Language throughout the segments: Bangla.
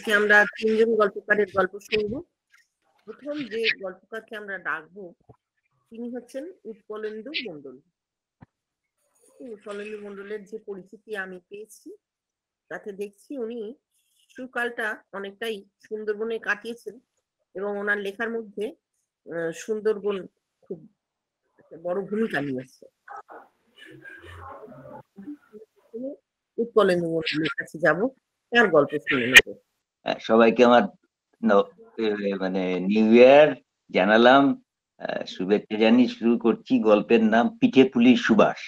আজকে আমরা তিনজন গল্পকারের গল্প শুনবো। প্রথম যে গল্পকারকে আমরা ডাকবো তিনি হচ্ছেন উৎপলেন্দু মণ্ডল। উৎপলেন্দু মণ্ডলের যে পরিচিতি আমি পেয়েছি তাতে দেখছি উনি সুকালটা অনেকটাই সুন্দরবনে কাটিয়েছেন এবং ওনার লেখার মধ্যে সুন্দরবন খুব একটা বড় ভূমিকা নিয়েছে। উৎপলেন্দু মণ্ডলের কাছে যাবো, তার গল্প শুনে নেবো। সবাইকে আমার মানে নিউ ইয়ার জানালাম, শুভেচ্ছা জানিয়ে শুরু করছি। গল্পের নাম পিঠে পুলি সুবাস।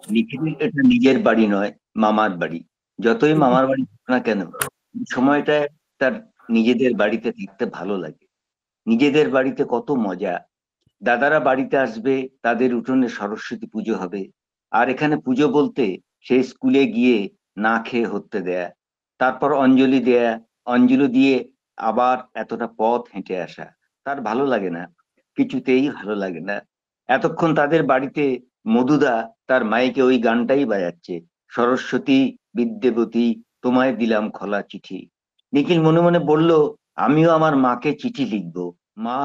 নিখিলের এটা নিজের বাড়ি নয়, মামার বাড়ি। যতই মামার বাড়ি হোক না কেন, সময়টা তার নিজেদের বাড়িতে থাকতে ভালো লাগে। নিজেদের বাড়িতে কত মজা। দাদারা বাড়িতে আসবে, তাদের উঠোনে সরস্বতী পুজো হবে। আর এখানে পুজো বলতে সেই স্কুলে গিয়ে না খেয়ে হতে দেয়া, তারপর অঞ্জলি দেয়া, অঞ্জলি দিয়ে আবার এতটা পথ হেঁটে আসা তার ভালো লাগে না, কিছুতেই ভালো লাগে না। এতক্ষণ তাদের বাড়িতে মধুদা তার মাইকে ওই গানটাই বাজাচ্ছে, সরস্বতী বিদ্যাবতী তোমায় দিলাম খোলা চিঠি। নিখিল মনে মনে বলল, আমিও আমার মাকে চিঠি লিখবো। মা,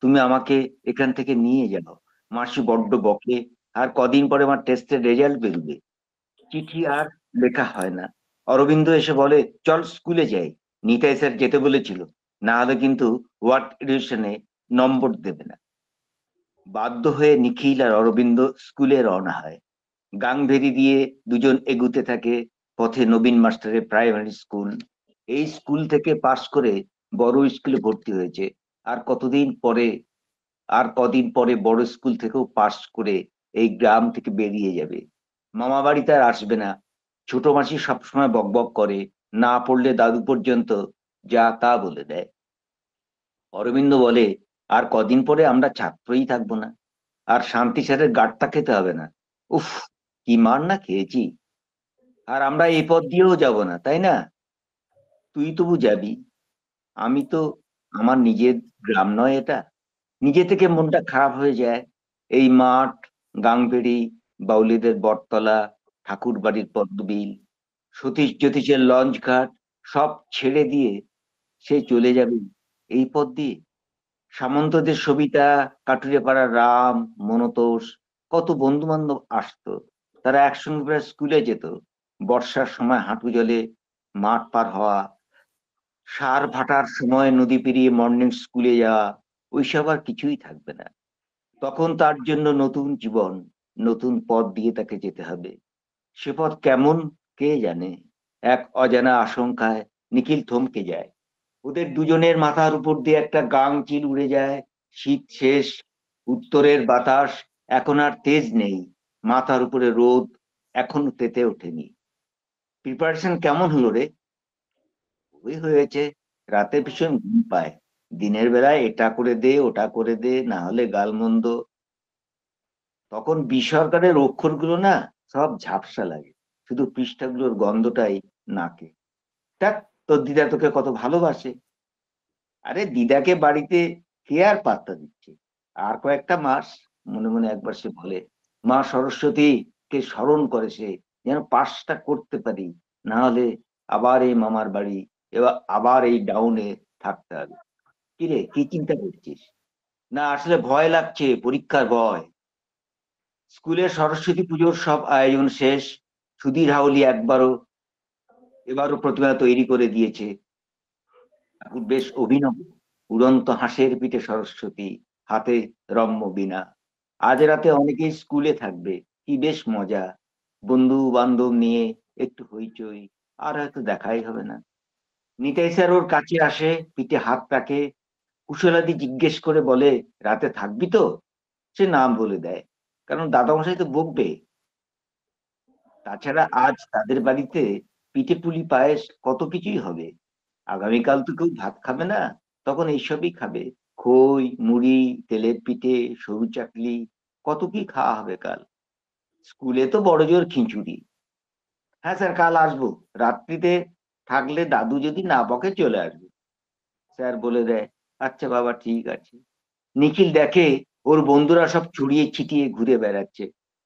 তুমি আমাকে এখান থেকে নিয়ে যাও, মাসি বড্ড বকে, আর কদিন পরে আমার টেস্টের রেজাল্ট বেরোবে। চিঠি আর লেখা হয় না। অরবিন্দ এসে বলে, চল স্কুলে যাই, নিতাই স্যার যেতে বলেছিল, না হলে কিন্তু ওয়ার্ড এডিশনে নম্বর দেবে না। বাধ্য হয়ে নিখিল আর অরবিন্দ স্কুলে রওনা হয়। গাংভেরি দিয়ে দুজন এগুতে থাকে। পথে নবীন মাস্টারের প্রাইমারি স্কুল। এই স্কুল থেকে পাশ করে বড় স্কুলে ভর্তি হয়েছে। আর কদিন পরে বড় স্কুল থেকেও পাশ করে এই গ্রাম থেকে বেরিয়ে যাবে। মামা বাড়িতে আর আসবে না। ছোট মাসি সবসময় বকবক করে, না পড়লে দাদু পর্যন্ত যা তা বলে দেয়। অরবিন্দ বলে, আর কদিন পরে আমরা ছাত্রই থাকবো না, আর শান্তি স্যারের গাঁটটা খেতে হবে না। উফ, কি মার না খেয়েছি। আর আমরা এই পথ দিয়েও যাব না, তাই না? তুই তবু যাবি, আমি তো, আমার নিজের গ্রাম নয় এটা। নিজে থেকে মনটা খারাপ হয়ে যায়। এই মাঠ, গাংভেড়ি, বাউলিদের বটতলা, ঠাকুর বাড়ির পদ্মবিল, সতীশ জ্যোতিষের লঞ্চ ঘাট সব ছেড়ে দিয়ে সে চলে যাবে এই পথ দিয়ে। সামন্তদের সবিতা, কাটুরিয়াপাড়ার রাম, মনতোষ, কত বন্ধু বান্ধব আসতো। তারা একসঙ্গে প্রায় স্কুলে যেত। বর্ষার সময় হাঁটু জলে মাঠ পার হওয়া, সার ভাটার সময় নদী পেরিয়ে মর্নিং স্কুলে যাওয়া, ওইসব আর কিছুই থাকবে না। তখন তার জন্য নতুন জীবন, নতুন পথ দিয়ে তাকে যেতে হবে। সে পথ কেমন কে জানে। এক অজানা আশঙ্কায় নিখিল থমকে যায়। ওদের দুজনের মাথার উপর দিয়ে একটা গাং চিল উড়ে যায়। শীত শেষ, উত্তরের বাতাস এখন আর তেজ নেই, মাথার উপরে রোদ এখনো তেতে ওঠেনি। প্রিপারেশন কেমন হলো রে? ওই হয়েছে, রাতে ভীষণ ঘুম পায়, দিনের বেলায় এটা করে দে ওটা করে দে, না হলে গালমন্দ। তখন বিসরকারের অক্ষরগুলো না সব ঝাপসা লাগে, শুধু পৃষ্ঠাগুলোর গন্ধটাই নাকে। দেখ, তোর দিদা তোকে কত ভালোবাসে। আরে দিদাকে বাড়িতে কে আর পাত্তা দিচ্ছে। আর কয়েকটা মাস, মনে মনে একবার সে বলে, মা সরস্বতী কে স্মরণ করে সে, যেন পাসটা করতে পারি, না হলে আবার এই মামার বাড়ি, এবার আবার এই ডাউনে থাকতে হবে। কিরে, কি চিন্তা করছিস? না, আসলে ভয় লাগছে, পরীক্ষার ভয়। স্কুলের সরস্বতী পুজোর সব আয়োজন শেষ। সুধীর হাউলি এবারও প্রতিমা তৈরি করে দিয়েছে। ঠাকুর বেশ অভিনব, উড়ন্ত হাঁসের পিঠে সরস্বতী, হাতে রম্য বীণা। আজ রাতে অনেকেই স্কুলে থাকবে, কি বেশ মজা। বন্ধু বান্ধব নিয়ে একটু হইচই, আর হয়তো দেখাই হবে না। নিতাই স্যার ওর কাছে আসে, পিঠে হাত রাখে, কুশলাদি জিজ্ঞেস করে বলে, রাতে থাকবি তো? সে নাম বলে দেয়, কারণ দাদামশাই তো বকবে। তাছাড়া আজ তাদের বাড়িতে পিঠে পুলি পায়েস কত কিছুই হবে। আগামীকাল তো কেউ ভাত খাবে না, তখন এইসবই খাবে। খই, মুড়ি, তেলের পিঠে, সরু চাকলি, কত কি খাওয়া হবে কাল। স্কুলে তো বড় জোর খিচুড়ি। হ্যাঁ স্যার, কাল আসবো, রাত্রিতে থাকলে দাদু যদি না বকে চলে আসবে। স্যার বলে দেয়, আচ্ছা বাবা, ঠিক আছে। নিখিল দেখে ওর বন্ধুরা সব ছড়িয়ে ছিটিয়ে ঘুরে বেড়াচ্ছে।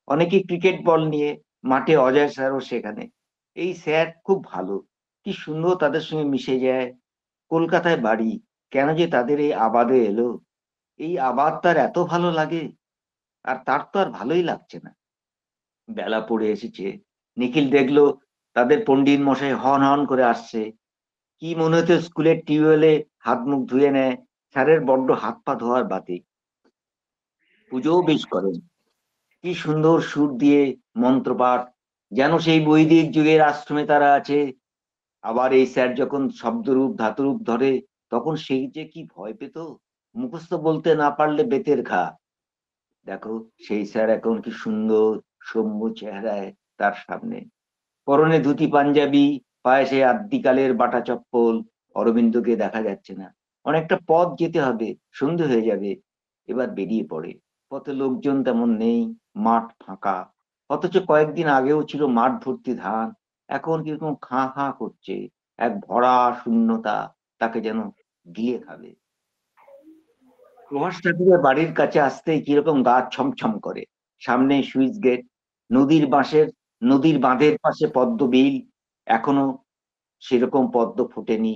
অনেকে ক্রিকেট বল নিয়ে। মাঠে অজয় স্যারও সেখানে। এই স্যার খুব ভালো, কি সুন্দর তাদের সঙ্গে মিশে যায়। কলকাতায় বাড়ি, কেন যে তাদের এই আবাদে এলো। এই আবাদ তার এত ভালো লাগে, আর তার তো আর ভালোই লাগছে না। বেলা পড়ে এসেছে। নিখিল দেখলো তাদের পণ্ডিত মশাই হন হন করে আসছে। কি মনে হতো স্কুলের টিউবওয়েলে হাত মুখ ধুয়ে নেয়। স্যারের বড্ড হাত পা ধোয়ার বাতি। পুজোও বেশ করেন। কি সুন্দর সুর দিয়ে মন্ত্রপাঠ, যেন সেই বৈদিক যুগের আশ্রমে তারা আছে। আবার এই স্যার যখন শব্দরূপ ধাতুরূপ ধরে, তখন সেই যে কি ভয় পেত। মুখস্থ বলতে না পারলে বেতের ঘা। দেখো সেই স্যার এখন কি সুন্দর সৌম্য চেহারায় তার সামনে। পরনে ধুতি পাঞ্জাবি, পায়ে সেই আদ্যিকালের বাটা চপ্পল। অরবিন্দকে দেখা যাচ্ছে না। অনেকটা পথ যেতে হবে, সন্ধে হয়ে যাবে। এবার বেরিয়ে পড়ে। পথে লোকজন তেমন নেই, মাঠ ফাঁকা। অথচ কয়েকদিন আগেও ছিল মাঠ ভর্তি ধান। এখন কিরকম খাঁ খাঁ করছে। এক ভরা শূন্যতা তাকে যেন গিলে খাবে। প্রভাস ঠাকুরের বাড়ির কাছে আসতেই কিরকম গা ছমছম করে। সামনে সুইচ গেট, নদীর বাঁধের পাশে পদ্ম বিল। এখনো সেরকম পদ্ম ফোটেনি।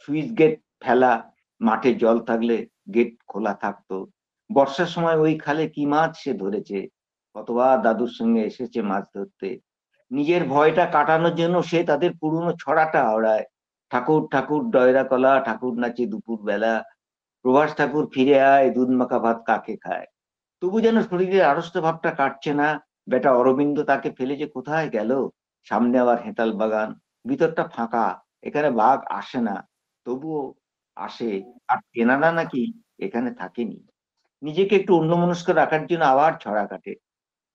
সুইচ গেট ফেলা, মাঠে জল থাকলে গেট খোলা থাকতো। বর্ষার সময় ওই খালে কি মাছ সে ধরেছে। কতবার দাদুর সঙ্গে এসেছে মাছ ধরতে। নিজের ভয়টা কাটানোর জন্য সে তাদের পুরনো ছড়াটা আওড়ায়। ঠাকুর ঠাকুর ডয়রা কলা, ঠাকুর নাচে দুপুর বেলা। প্রভাস ঠাকুর ফিরে আয়, দুধ মাখা ভাত কাকে খায়। তবু যেন শরীরের আড়ষ্ট ভাবটা কাটছে না। বেটা অরবিন্দ তাকে ফেলে যে কোথায় গেল। সামনে আবার হেঁতাল বাগান, ভিতরটা ফাঁকা। এখানে বাঘ আসে না, তবুও আসে। আর তেনারা নাকি এখানে থাকেনি। নিজেকে একটু অন্যমনস্ক রাখার জন্য আবার ছড়া কাটে।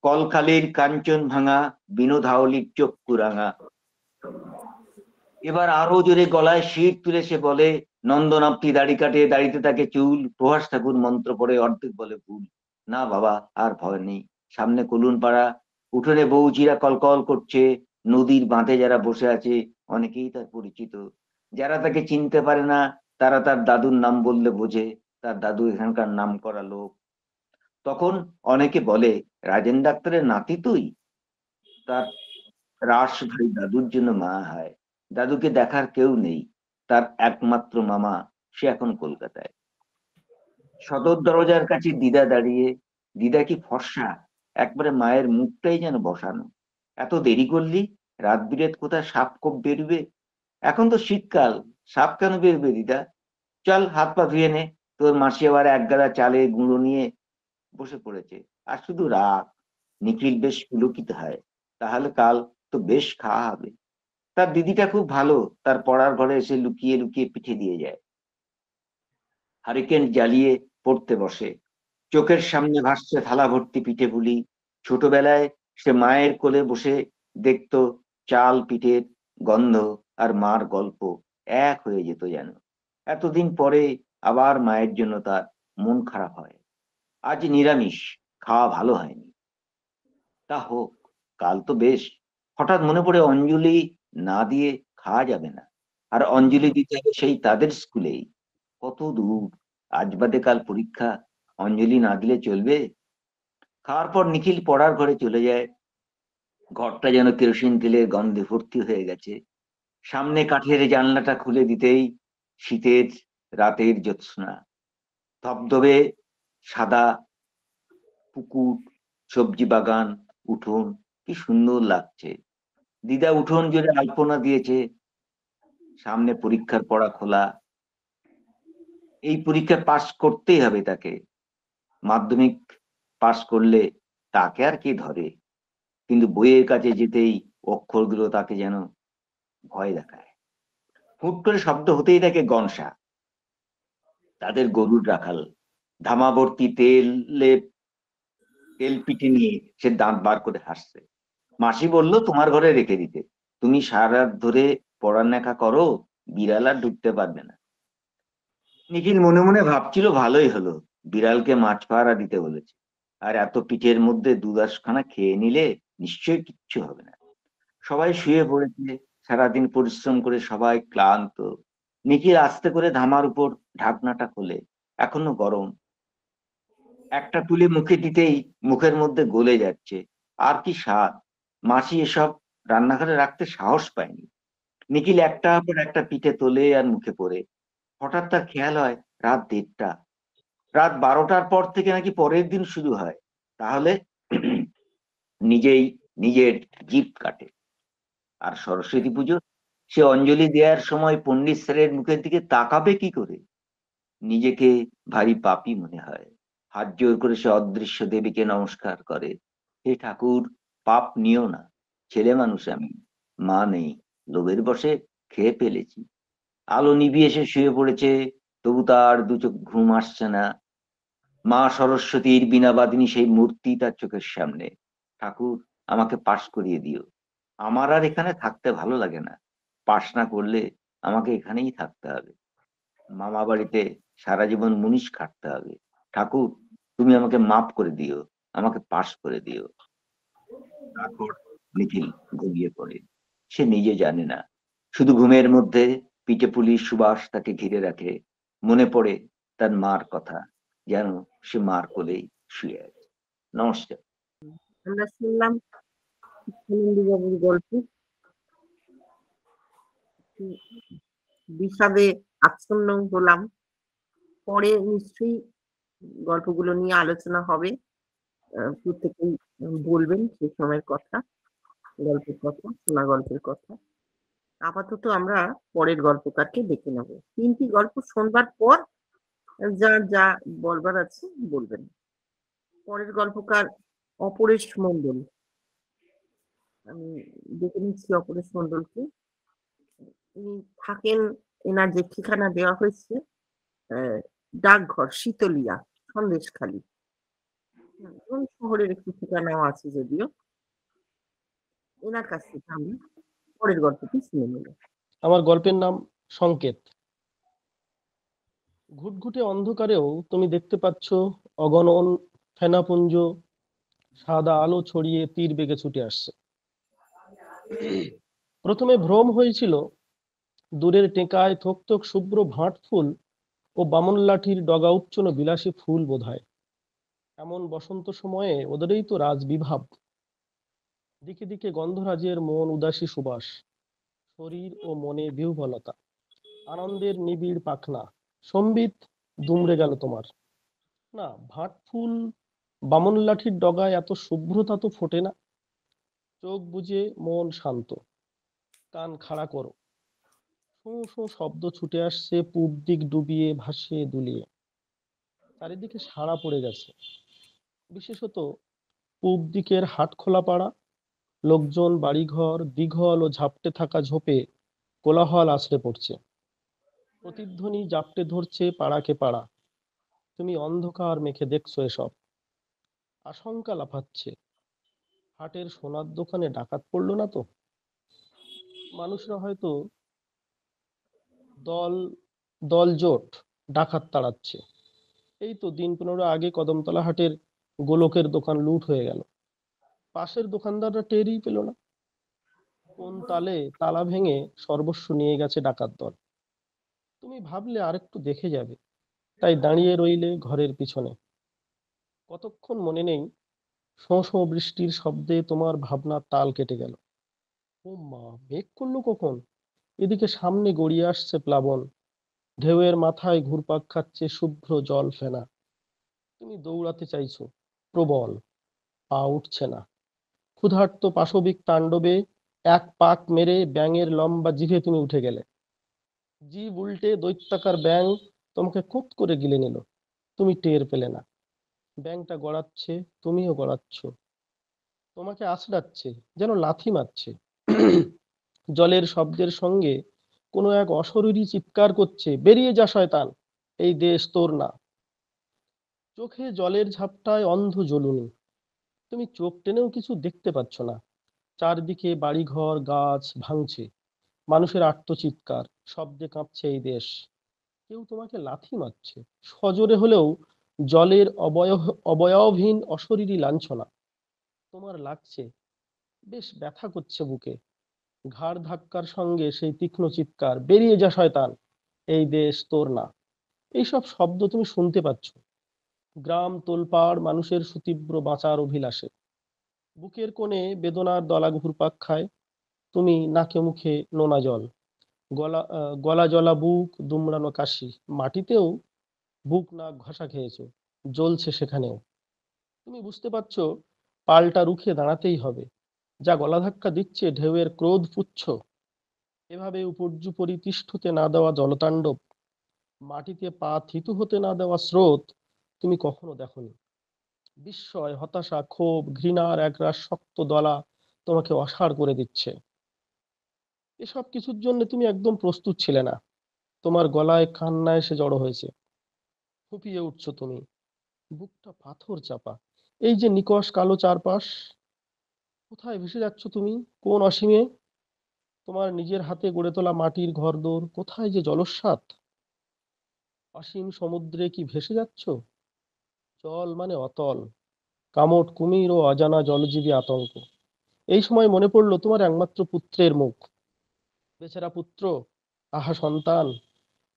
কলখালির কাঞ্চন ভাঙা, বিনোদ হাওলির চক্ষু রাঙা। এবার আরো জোরে গলায় শির তুলে সে বলে, নন্দনাপ্তি দাড়ি কাটে, দাড়িতে তাকে চুল। প্রভাস ঠাকুর মন্ত্র পড়ে, অর্ধেক বলে ভুল। না বাবা, আর ভয় নেই। সামনে কলুন পাড়া, উঠোনে বউচিরা কলকল করছে। নদীর বাঁধে যারা বসে আছে, অনেকেই তার পরিচিত। যারা তাকে চিনতে পারে না, তারা তার দাদুর নাম বললে বোঝে। তার দাদু এখানকার নাম করা লোক। তখন অনেকে বলে, রাজেন ডাক্তারের নাতি তুই। তার রাস ভাই দাদুর জন্য মা হয়। দাদুকে দেখার কেউ নেই। তার একমাত্র মামা, সে এখন কলকাতায়। সদর দরজার কাছে দিদা দাঁড়িয়ে। দিদা কি ফর্সা, একবারে মায়ের মুখটাই যেন বসানো। এত দেরি করলি, রাত বিরেত কোথায় সাপ কোপ বেরবে। এখন তো শীতকাল, সাপ কেন বেরবে দিদা। চল হাত পা ধুয়ে নে। তোর মাসি আবার এক গাদা চালের গুঁড়ো নিয়ে বসে পড়েছে। আর শুধু রাগ। নিখিল বেশ পুলকিত হয়। তাহলে কাল তো বেশ খাওয়া হবে। তার দিদিটা খুব ভালো। তার পড়ার ঘরে এসে লুকিয়ে লুকিয়ে পিঠে দিয়ে যায়। হারিকেন জ্বালিয়ে পড়তে বসে। চোখের সামনে ভাসছে থালা ভর্তি পিঠে পুলি। ছোটবেলায় সে মায়ের কোলে বসে দেখতো চাল পিঠের গন্ধ আর মার গল্প এক হয়ে যেত যেন। এতদিন পরে আবার মায়ের জন্য তার মন খারাপ হয়। আজ নিরামিষ, খাওয়া ভালো হয়নি। তা হোক, কাল তো বেশ। হঠাৎ মনে পড়ে অঞ্জলি না দিয়ে খাওয়া যাবে না। আর অঞ্জলি দিতে হবে সেই তাদের স্কুলেই। কত দূর, আজ বাদে কাল পরীক্ষা। অঞ্জলি না দিলে চলবে। খাওয়ার পর নিখিল পড়ার ঘরে চলে যায়। ঘরটা যেন কেরোসিন তেলের গন্ধে ভর্তি হয়ে গেছে। সামনে কাঠের জানলাটা খুলে দিতেই শীতের রাতের জ্যোৎস্না। ধবধবে সাদা পুকুর, সবজি বাগান, উঠোন, কি সুন্দর লাগছে। দিদা উঠোন জুড়ে আলপনা দিয়েছে। সামনে পরীক্ষার পড়া খোলা। এই পরীক্ষা পাশ করতেই হবে তাকে। মাধ্যমিক পাশ করলে তাকে আর কে ধরে। কিন্তু বইয়ের কাছে যেতেই অক্ষরগুলো তাকে যেন ভয় দেখায়। হুট করে শব্দ হতেই থাকে গনসা। তাদের গরুর রাখাল। ধামাভর্তি তেল পিঠে নিয়ে সে দাঁত বার করে হাসছে। মাসি বলল তোমার ঘরে রেখে দিতে। তুমি সারা রাত ধরে পড়ালেখা করো, বিড়াল আর ঢুকতে পারবে না। নিখিল মনে মনে ভাবছিল ভালোই হলো, বিড়ালকে মাছ পাহারা দিতে বলেছে। আর এত পিঠের মধ্যে দুদাসখানা খেয়ে নিলে নিশ্চয়ই কিচ্ছু হবে না। সবাই শুয়ে পড়েছে। সারাদিন পরিশ্রম করে সবাই ক্লান্ত। নিখিল আস্তে করে ধামার উপর ঢাকনাটা খোলে। এখনো গরম। একটা তুলে মুখে দিতেই মুখের মধ্যে গলে যাচ্ছে। আর কি স্বাদ। মাসি এসব রান্নাঘরে রাখতে সাহস পায়নি। নিখিল একটার পর একটা পিঠে তোলে আর মুখে পড়ে। হঠাৎ তার খেয়াল হয় রাত 1:30। রাত 12টার পর থেকে নাকি পরের দিন শুরু হয়। তাহলে নিজেই নিজের জিভ কাটে। আর সরস্বতী পুজো, সে অঞ্জলি দেওয়ার সময় পণ্ডিত স্যারের মুখের দিকে তাকাবে কি করে? নিজেকে ভারী পাপী মনে হয়। হাত জোর করে সে অদৃশ্য দেবীকে নমস্কার করে। হে ঠাকুর, পাপ নিও না। ছেলে মানুষ আমি, মা নেই, লোভের বশে খেয়ে ফেলেছি। আলো নিভিয়ে এসে শুয়ে পড়েছে, তবু তার দু চোখ ঘুম আসছে না। মা সরস্বতীর বীণাবাদিনী সেই মূর্তি তার চোখের সামনে। ঠাকুর, আমাকে পাশ করিয়ে দিও। আমার আর এখানে থাকতে ভালো লাগে না। পাশ না করলে আমাকে এখানেই থাকতে হবে। মামা বাড়িতে সারা জীবন মুনিশ খাটতে হবে। ঠাকুর, তুমি আমাকে মাফ করে দিও, আমাকে পাশ করে দিও। তারপর নিখিল ঘুমিয়ে পড়ে। সে নিজে জানে না, শুধু ঘুমের মধ্যে পিঠে পুলির সুবাস তাকে ঘিরে রাখে। মনে পড়ে তার মার কথা, যেন সে মার কোলেই শুয়ে আছে। নমস্কার। আমরা শুনলাম আনন্দবাবুর গল্প। বিষাদে আচ্ছন্ন হলাম। পরে নিশ্চয়ই গল্পগুলো নিয়ে আলোচনা হবে। প্রত্যেকেই বলবেন সে সময়ের কথা, গল্পের কথা, শোনা গল্পের কথা। আপাতত আমরা পরের গল্পকারকে দেখে নেব। 3টি গল্প শোনবার পর যার যা বলবার আছে বলবেন। পরের গল্পকার অপরেশ মণ্ডল। আমি দেখে নিচ্ছি অপরেশ মণ্ডলকে। উনি থাকেন, এনার যে ঠিকানা দেওয়া হয়েছে ডাকঘর শীতলিয়া, সন্দেশখালী। এবং শহরের একটি ঠিকানাও আছে যদিও। এনার কাছ থেকে আমি পরের গল্পটি শুনে নেব। আমার গল্পের নাম সংকেত। ঘুটঘুটে অন্ধকারেও তুমি দেখতে পাচ্ছ অগণন ফেনাপুঞ্জ সাদা আলো ছড়িয়ে তীর বেগে ছুটে আসছে। প্রথমে ভ্রম হয়েছিল দূরের টেকায় থোক থোক শুভ্র ভাঁট ফুল ও বামন লাঠির ডগা উচ্চন বিলাসী ফুল বোধহয়। এমন বসন্ত সময়ে ওদেরই তো রাজবিভাব। দিকে দিকে গন্ধরাজের মন উদাসী সুবাস, শরীর ও মনে বিহ্বলতা, আনন্দের নিবিড় পাখনা সম্বিত দুমড়ে গেল তোমার। না, ভাট ফুল বামন লাঠির ডগায় এত শুভ্রতা তো ফোটে না। চোখ বুজে মন শান্ত, কান খাড়া করো। শো শো শব্দ ছুটে আসছে পূব দিক ডুবিয়ে ভাসিয়ে দুলিয়ে। চারিদিকে সাড়া পড়ে গেছে, বিশেষত পূব দিকের হাটখোলা পাড়া। লোকজন, বাড়িঘর, দীঘল ও ঝাপটে থাকা ঝোপে কোলাহল আছড়ে পড়ছে। প্রতিধ্বনি জাপটে ধরছে পাড়াকে পাড়া। তুমি অন্ধকার মেখে দেখছো এসব। আশঙ্কা লাফাচ্ছে, হাটের সোনার দোকানে ডাকাত পড়লো না তো? মানুষরা হয়তো দল দল জোট ডাকাত তাড়াচ্ছে। এই তো দিন 15 আগে কদমতলা হাটের গোলকের দোকান লুট হয়ে গেল। পাশের দোকানদাররা টেরই পেল না। কোন তালে তালা ভেঙে সর্বস্ব নিয়ে গেছে ডাকাত দল। তুমি ভাবলে আরেকটু দেখে যাবে, তাই দাঁড়িয়ে রইলে ঘরের পিছনে। কতক্ষণ মনে নেই, শোঁ শোঁ বৃষ্টির শব্দে তোমার ভাবনার তাল কেটে গেল। ও মা, মেঘ করলো কখন? এদিকে সামনে গড়িয়ে আসছে প্লাবন, ঢেউয়ের মাথায় ঘুরপাক খাচ্ছে শুভ্র জল ফেনা। তুমি দৌড়াতে চাইছো প্রবল, পা উঠছে না। ক্ষুধার্ত পাশবিক তাণ্ডবে এক পাক মেরে ব্যাঙের লম্বা জিভে তুমি উঠে গেলে। জিভ উল্টে দৈত্যাকার ব্যাঙ তোমাকে কুঁত করে গিলে নিল। তুমি টের পেলে না। ব্যাঙটা গড়াচ্ছে, তুমিও গড়াচ্ছ। তোমাকে আছড়াচ্ছে, যেন লাথি মারছে। জলের শব্দের সঙ্গে কোনো এক অশরীরী চিৎকার করছে, বেরিয়ে যা শয়তান, এই দেশ তোর না। চোখে জলের ঝাপটায় অন্ধ জ্বলুনি। তুমি চোখ টেনেও কিছু দেখতে পাচ্ছ না। চারদিকে বাড়িঘর, গাছ ভাঙছে, মানুষের আর্তচিৎকার, শব্দে কাঁপছে এই দেশ। কেউ তোমাকে লাথি মারছে, সজোরে হলেও জলের অবয়বহীন অশরীরী লাঞ্ছনা। তোমার লাগছে, বেশ ব্যথা করছে বুকে। ঘাড় ধাক্কার সঙ্গে সেই তীক্ষ্ণ চিৎকার, বেরিয়ে যা শয়তান, এই দেশ তোর না। এইসব শব্দ তুমি শুনতে পাচ্ছ। গ্রাম তোলপাড়, মানুষের সুতীব্র বাঁচার অভিলাষে। বুকের কোণে বেদনার দলা ঘুরপাক খায়। তুমি নাকে মুখে নোনা জল, গলা জলা বুক, দুমড়ানো কাশি, মাটিতেও বুক নাক ঘষা খেয়েছো, জ্বলছে সেখানেও। তুমি বুঝতে পারছো পালটা রুখে দাঁড়াতেই হবে। যা গলা ধাক্কা দিচ্ছে ঢেউয়ের ক্রোধ পুচ্ছ। এভাবে উপর্যুপরি তিষ্ঠতে না দেওয়া জলতাণ্ডব, মাটিতে পা থিতু হতে না দেওয়া স্রোত তুমি কখনো দেখোনি। বিস্ময়, হতাশা, ক্ষোভ, ঘৃণার একরাশ শক্ত দলা তোমাকে অসাড় করে দিচ্ছে। এসব কিছুর জন্য তুমি একদম প্রস্তুত ছিলে না। তোমার গলায় কান্না এসে জড়ো হয়েছে, ফুঁপিয়ে উঠছো তুমি, বুকটা পাথর চাপা। এই যে নিকষ কালো চারপাশ, কোথায় ভেসে যাচ্ছ তুমি, কোন অসীমে? তোমার নিজের হাতে গড়ে তোলা মাটির ঘরদোর কোথায় যে জলস্বাদ? অসীম সমুদ্রে কি ভেসে যাচ্ছ? জল মানে অতল, কামট, কুমির ও অজানা জলজীবী আতঙ্ক। এই সময় মনে পড়লো তোমার একমাত্র পুত্রের মুখ। বেচারা পুত্র, আহা সন্তান,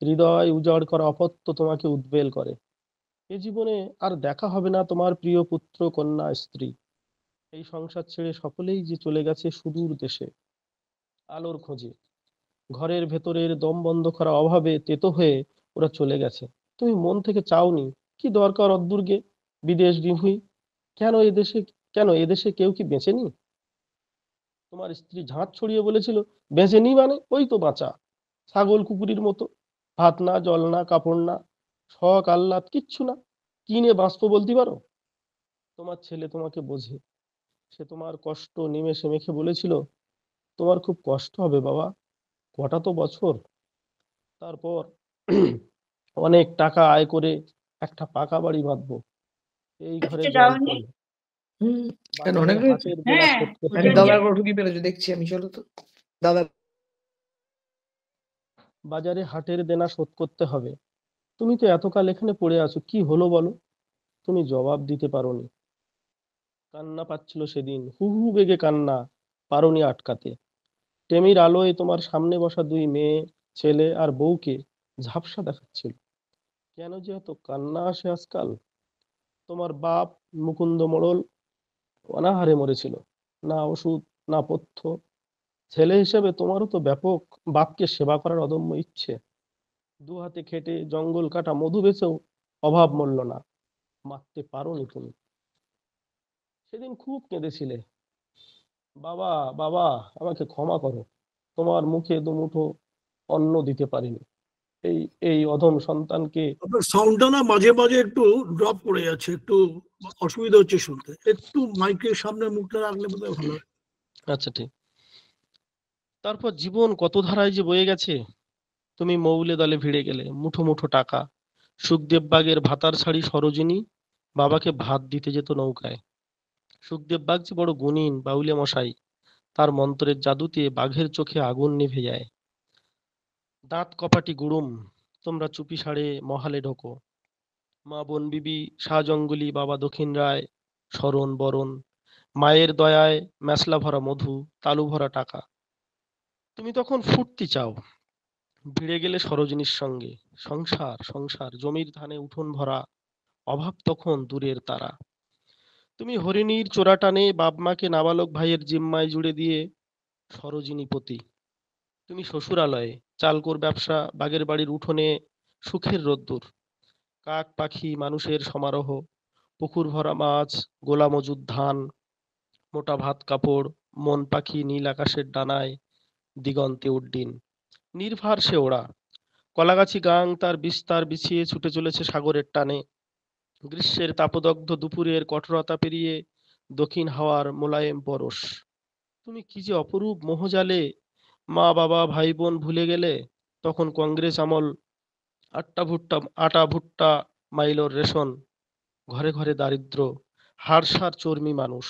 হৃদয় উজাড় করা অপত্য তোমাকে উদ্বেল করে। এ জীবনে আর দেখা হবে না তোমার প্রিয় পুত্র, কন্যা, স্ত্রী। এই সংসার ছেড়ে সকলেই যে চলে গেছে সুদূর দেশে, আলোর খোঁজে। ঘরের ভেতরের দম বন্ধ করা অভাবে তেতো হয়ে ওরা চলে গেছে। তুমি মন থেকে চাওনি, কি দরকার অদ্দুর্গে বিদেশ বিভুঁই? কেন এদেশে, কেন এদেশে কেউ কি বেঁচে নি? তোমার স্ত্রী ঝাঁট ছড়িয়ে বলেছিল, বেঁচে নি মানে ওই তো বাঁচা, ছাগল কুকুরির মতো, ভাত না, জল না, কাপড় না, শখ আহ্লাদ কিচ্ছু না, কি নিয়ে বাঁচবো বলতে পারো? তোমার ছেলে তোমাকে বোঝে, সে তোমার কষ্ট নিমেষে মেখে বলেছিল, তোমার খুব কষ্ট হবে বাবা, কটা তো বছর, তারপর অনেক টাকা আয় করে একটা পাকা বাড়ি বাঁধবো, এই ঘরে জল যাওনি? পড়ে। হুম, কেন বাজারে অনেক রয়েছে? হাটের দেনা হ্যাঁ, শোধ করতে আরে হবে। দাদা ঘর ঢুকিয়ে ফেলেছো দেখছি আমি, চলো তো দাদা। বাজারে হাটের দেনা শোধ করতে হবে। তুমি তো এতকাল এখানে পড়ে আছো, কি হলো বলো? তুমি জবাব দিতে পারোনি। কান্না পাচ্ছিল সেদিন, হু হু বেগে কান্না, পারোনি আটকাতে। টেমির আলোয় তোমার সামনে বসা দুই মেয়ে, ছেলে আর বউকে ঝাপসা দেখাচ্ছিল। কেন যে এত কান্না আসে আজকাল? তোমার বাপ মুকুন্দ মোড়ল অনাহারে মরেছিল, না ওষুধ, না পথ্য। ছেলে হিসেবে তোমারও তো ব্যাপক বাপকে সেবা করার অদম্য ইচ্ছে। দু হাতে খেটে জঙ্গল কাটা মধু বেচেও অভাব মরল না, মারতে পারোনি তুমি। সেদিন খুব কেঁদেছিলে, বাবা, বাবা, আমাকে ক্ষমা করো, তোমার মুখে দুমুঠো অন্ন দিতে পারিনি, এই এই অধম সন্তানকে। আপনার সাউন্ডটা না মাঝে মাঝে একটু ড্রপ করে যাচ্ছে, একটু অসুবিধা হচ্ছে শুনতে, একটু মাইকের সামনে মুখটা রাখলে বোধহয় ভালো হয়। আচ্ছা ঠিক। তারপর জীবন কত ধারায় যে বয়ে গেছে। তুমি মৌলে দলে ভিড়ে গেলে, মুঠো মুঠো টাকা, সুখদেব বাগের ভাতার শাড়ি সরোজিনী বাবাকে ভাত দিতে যেত নৌকায়। সুখদেব বাগ যে বড় গুণীন বাউলে মশাই, তার মন্ত্রের জাদুতে বাঘের চোখে আগুন নিভে যায়। দাঁত কপাটি গুড়ুম, তোমরা চুপি সাড়ে মহালে ঢোকো। মা বনবিবি, শাহ জঙ্গলি, বাবা দক্ষিণ রায়, শরণ বরণ, মায়ের দয়ায় মেসলা ভরা মধু, তালু ভরা টাকা। তুমি তখন ফুর্তি চাও, ভিড়ে গেলে সরোজিনীর সঙ্গে। সংসার, সংসার, জমির ধানে উঠোন ভরা, অভাব তখন দূরের তারা। তুমি হরিণীর চোরা টানে বাপ মাকে নাবালক ভাইয়ের জিম্মায় জুড়ে দিয়ে সরোজিনীপতি। তুমি শ্বশুরালয়ে, চালকোর ব্যবসা, বাগের বাড়ির উঠোনে সুখের রোদ্দুর, কাক পাখি মানুষের সমারোহ, পুকুর ভরা মাছ, গোলা মজুদ ধান, মোটা ভাত কাপড়, মন পাখি নীল আকাশের ডানায় দিগন্তে উড্ডিন। নির্ভার সে ওড়া, কলাগাছি গাং তার বিস্তার বিছিয়ে ছুটে চলেছে সাগরের টানে। গ্রীষ্মের তাপদগ্ধ দুপুরের কঠোরতা পেরিয়ে দক্ষিণ হাওয়ার মোলায়েম পরশ। তুমি কি যে অপরূপ মোহজালে মা বাবা ভাই বোন ভুলে গেলে। তখন কংগ্রেস আমল, আটা ভুট্টা মাইলোর রেশন, ঘরে ঘরে দারিদ্র, হাড়সার চর্মী মানুষ,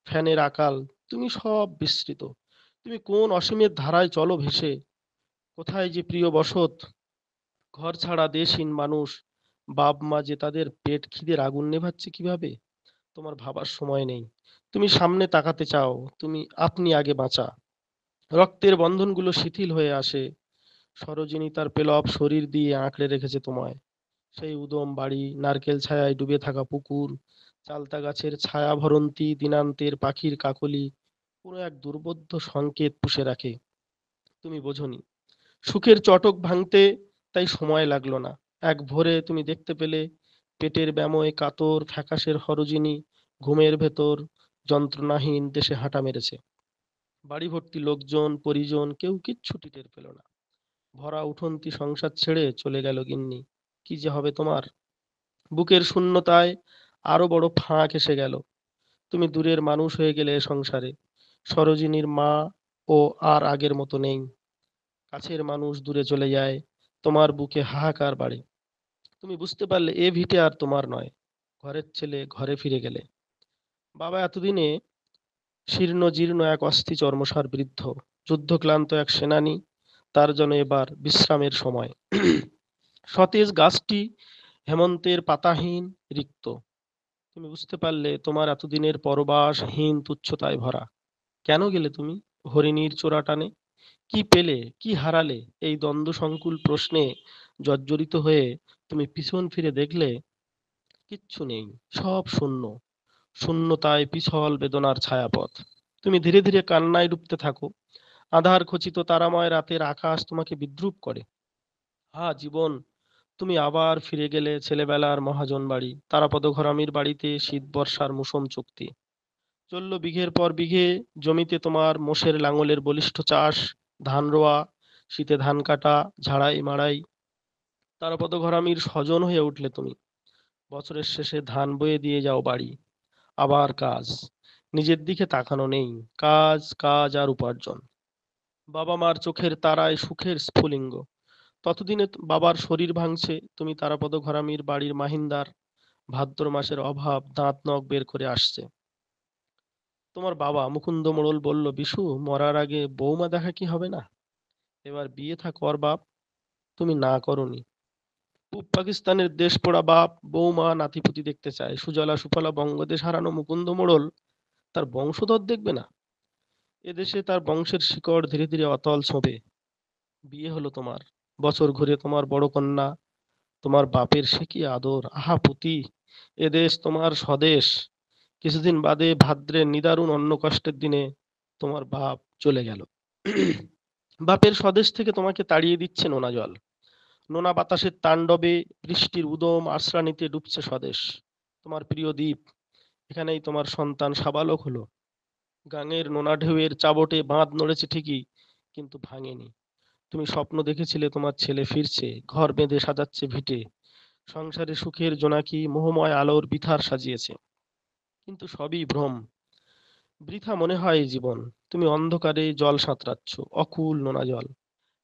ফ্যানের আকাল, তুমি সব বিস্মৃত। তুমি কোন অসীমের ধারায় চলো ভেসে, কোথায় যে প্রিয় বসত, ঘর ছাড়া দেশহীন মানুষ, বাপ মা যে তাদের পেট খিদের আগুন নেভাচ্ছে কিভাবে, তোমার ভাবার সময় নেই। তুমি সামনে তাকাতে চাও, তুমি আপনি আগে বাঁচা। রক্তের বন্ধনগুলো শিথিল হয়ে আসে। সরোজিনী তার পেলব শরীর দিয়ে আঁকড়ে রেখেছে তোমায়। সেই উদম বাড়ি, নারকেল ছায়ায় ডুবে থাকা পুকুর, চালতা গাছের ছায়া ভরন্তি দিনান্তের পাখির কাকলি, পুরো এক দুর্বোধ্য সংকেত পুষে রাখে। তুমি বোঝনি সুখের চটক ভাঙতে তাই সময় লাগলো না। এক ভোরে তুমি দেখতে পেলে পেটের ব্যামোয় কাতর ফ্যাকাশের হরজিনী ঘুমের ভেতর যন্ত্রণাহীন দেশে হাঁটা মেরেছে। বাড়ি ভর্তি লোকজন পরিজন, কেউ কিচ্ছুটি টের পেল না। ভরা উঠন্তি সংসার ছেড়ে চলে গেল গিন্নি। কি যে হবে তোমার? বুকের শূন্যতায় আরো বড় ফাঁক এসে গেল। তুমি দূরের মানুষ হয়ে গেলে এ সংসারে। সরোজিনীর মা ও আর আগের মতো নেই। কাছের মানুষ দূরে চলে যায়, তোমার বুকে হাহাকার বাড়ে। তুমি বুঝতে পারলে এ ভিটে আর তোমার নয়। ঘরের ছেলে ঘরে ফিরে গেলে। বাবা এতদিনে শীর্ণ জীর্ণ এক অস্থি চর্মসার বৃদ্ধ, যুদ্ধক্লান্ত এক সেনানী, তার জন্য এবার বিশ্রামের সময়। সতেজ গাছটি হেমন্তের পাতাহীন, রিক্ত। তুমি বুঝতে পারলে তোমার এতদিনের পরবাসহীন তুচ্ছতায় ভরা। কেন গেলে তুমি হরিণীর চোরা টানে? কি পেলে, কি হারালে? এই দ্বন্দ্ব সংকুল প্রশ্নে জর্জরিত হয়ে তুমি পিছন ফিরে দেখলে কিচ্ছু নেই, সব শূন্য। শূন্যতায় পিছল বেদনার ছায়াপথ। তুমি ধীরে ধীরে কান্নায় ডুবতে থাকো। আধার খচিত তারাময় রাতের আকাশ তোমাকে বিদ্রূপ করে। হা জীবন, তুমি আবার ফিরে গেলে ছেলেবেলার মহাজন বাড়ি, তারাপদ ঘরামির বাড়িতে শীত বর্ষার মুষম চুক্তি। চলল বিঘের পর বিঘে জমিতে তোমার মোষের লাঙলের বলিষ্ঠ চাষ, ধান রোয়া, শীতে ধান কাটা, ঝাড়াই মাড়াই। তারাপদ ঘরামির স্বজন হয়ে উঠলে তুমি। বছরের শেষে ধান বয়ে দিয়ে যাও বাড়ি। আবার কাজ, নিজের দিকে তাকানো নেই। কাজ কাজ আর উপার্জন। বাবা মার চোখের তারায় সুখের স্ফুলিঙ্গ। ততদিনে বাবার শরীর ভাঙছে, তুমি তারাপদ ঘরামির বাড়ির মাহিন্দার। ভাদ্র মাসের অভাব দাঁত নখ বের করে আসছে। তোমার বাবা মুকুন্দ মোড়ল বলল, বিশু, মরার আগে বৌমা দেখা কি হবে না? এবার বিয়ে থা কর বাপ। তুমি না করনি। পূব পাকিস্তানের দেশ পোড়া বাপ বৌমা নাতিপুতি দেখতে চায়। সুজলা সুফলা বঙ্গদেশ হারানো মুকুন্দ মোড়ল তার বংশধর দেখবে না? এদেশে তার বংশের শিকড় ধীরে ধীরে অতল ছোঁবে। বিয়ে হলো তোমার। বছর ঘুরে তোমার বড় কন্যা। তোমার বাপের সে কি আদর, আহা পুতি! এদেশ তোমার স্বদেশ। কিছুদিন বাদে ভাদ্রের নিদারুণ অন্ন কষ্টের দিনে তোমার বাপ চলে গেল। বাপের স্বদেশ থেকে তোমাকে তাড়িয়ে দিচ্ছে নোনা জল। নোনা বাতাসের তাণ্ডবে বৃষ্টির উদম আশ্রানিতে ডুবছে স্বদেশ। তোমার প্রিয় দ্বীপ, এখানেই তোমার সন্তান সাবালক হলো। গাঙের নোনা ঢেউয়ের চাবটে বাঁধ নড়েছে ঠিকই, কিন্তু ভাঙেনি। তুমি স্বপ্ন দেখেছিলে তোমার ছেলে ফিরছে, ঘর বেঁধে সাজাচ্ছে ভিটে, সংসারে সুখের জোনাকি মোহময় আলোর বিথার সাজিয়েছে। কিন্তু সবই ভ্রম। বৃথা মনে হয় এই জীবন। তুমি অন্ধকারে জল সাঁতরাচ্ছ, অকুল নোনা জল।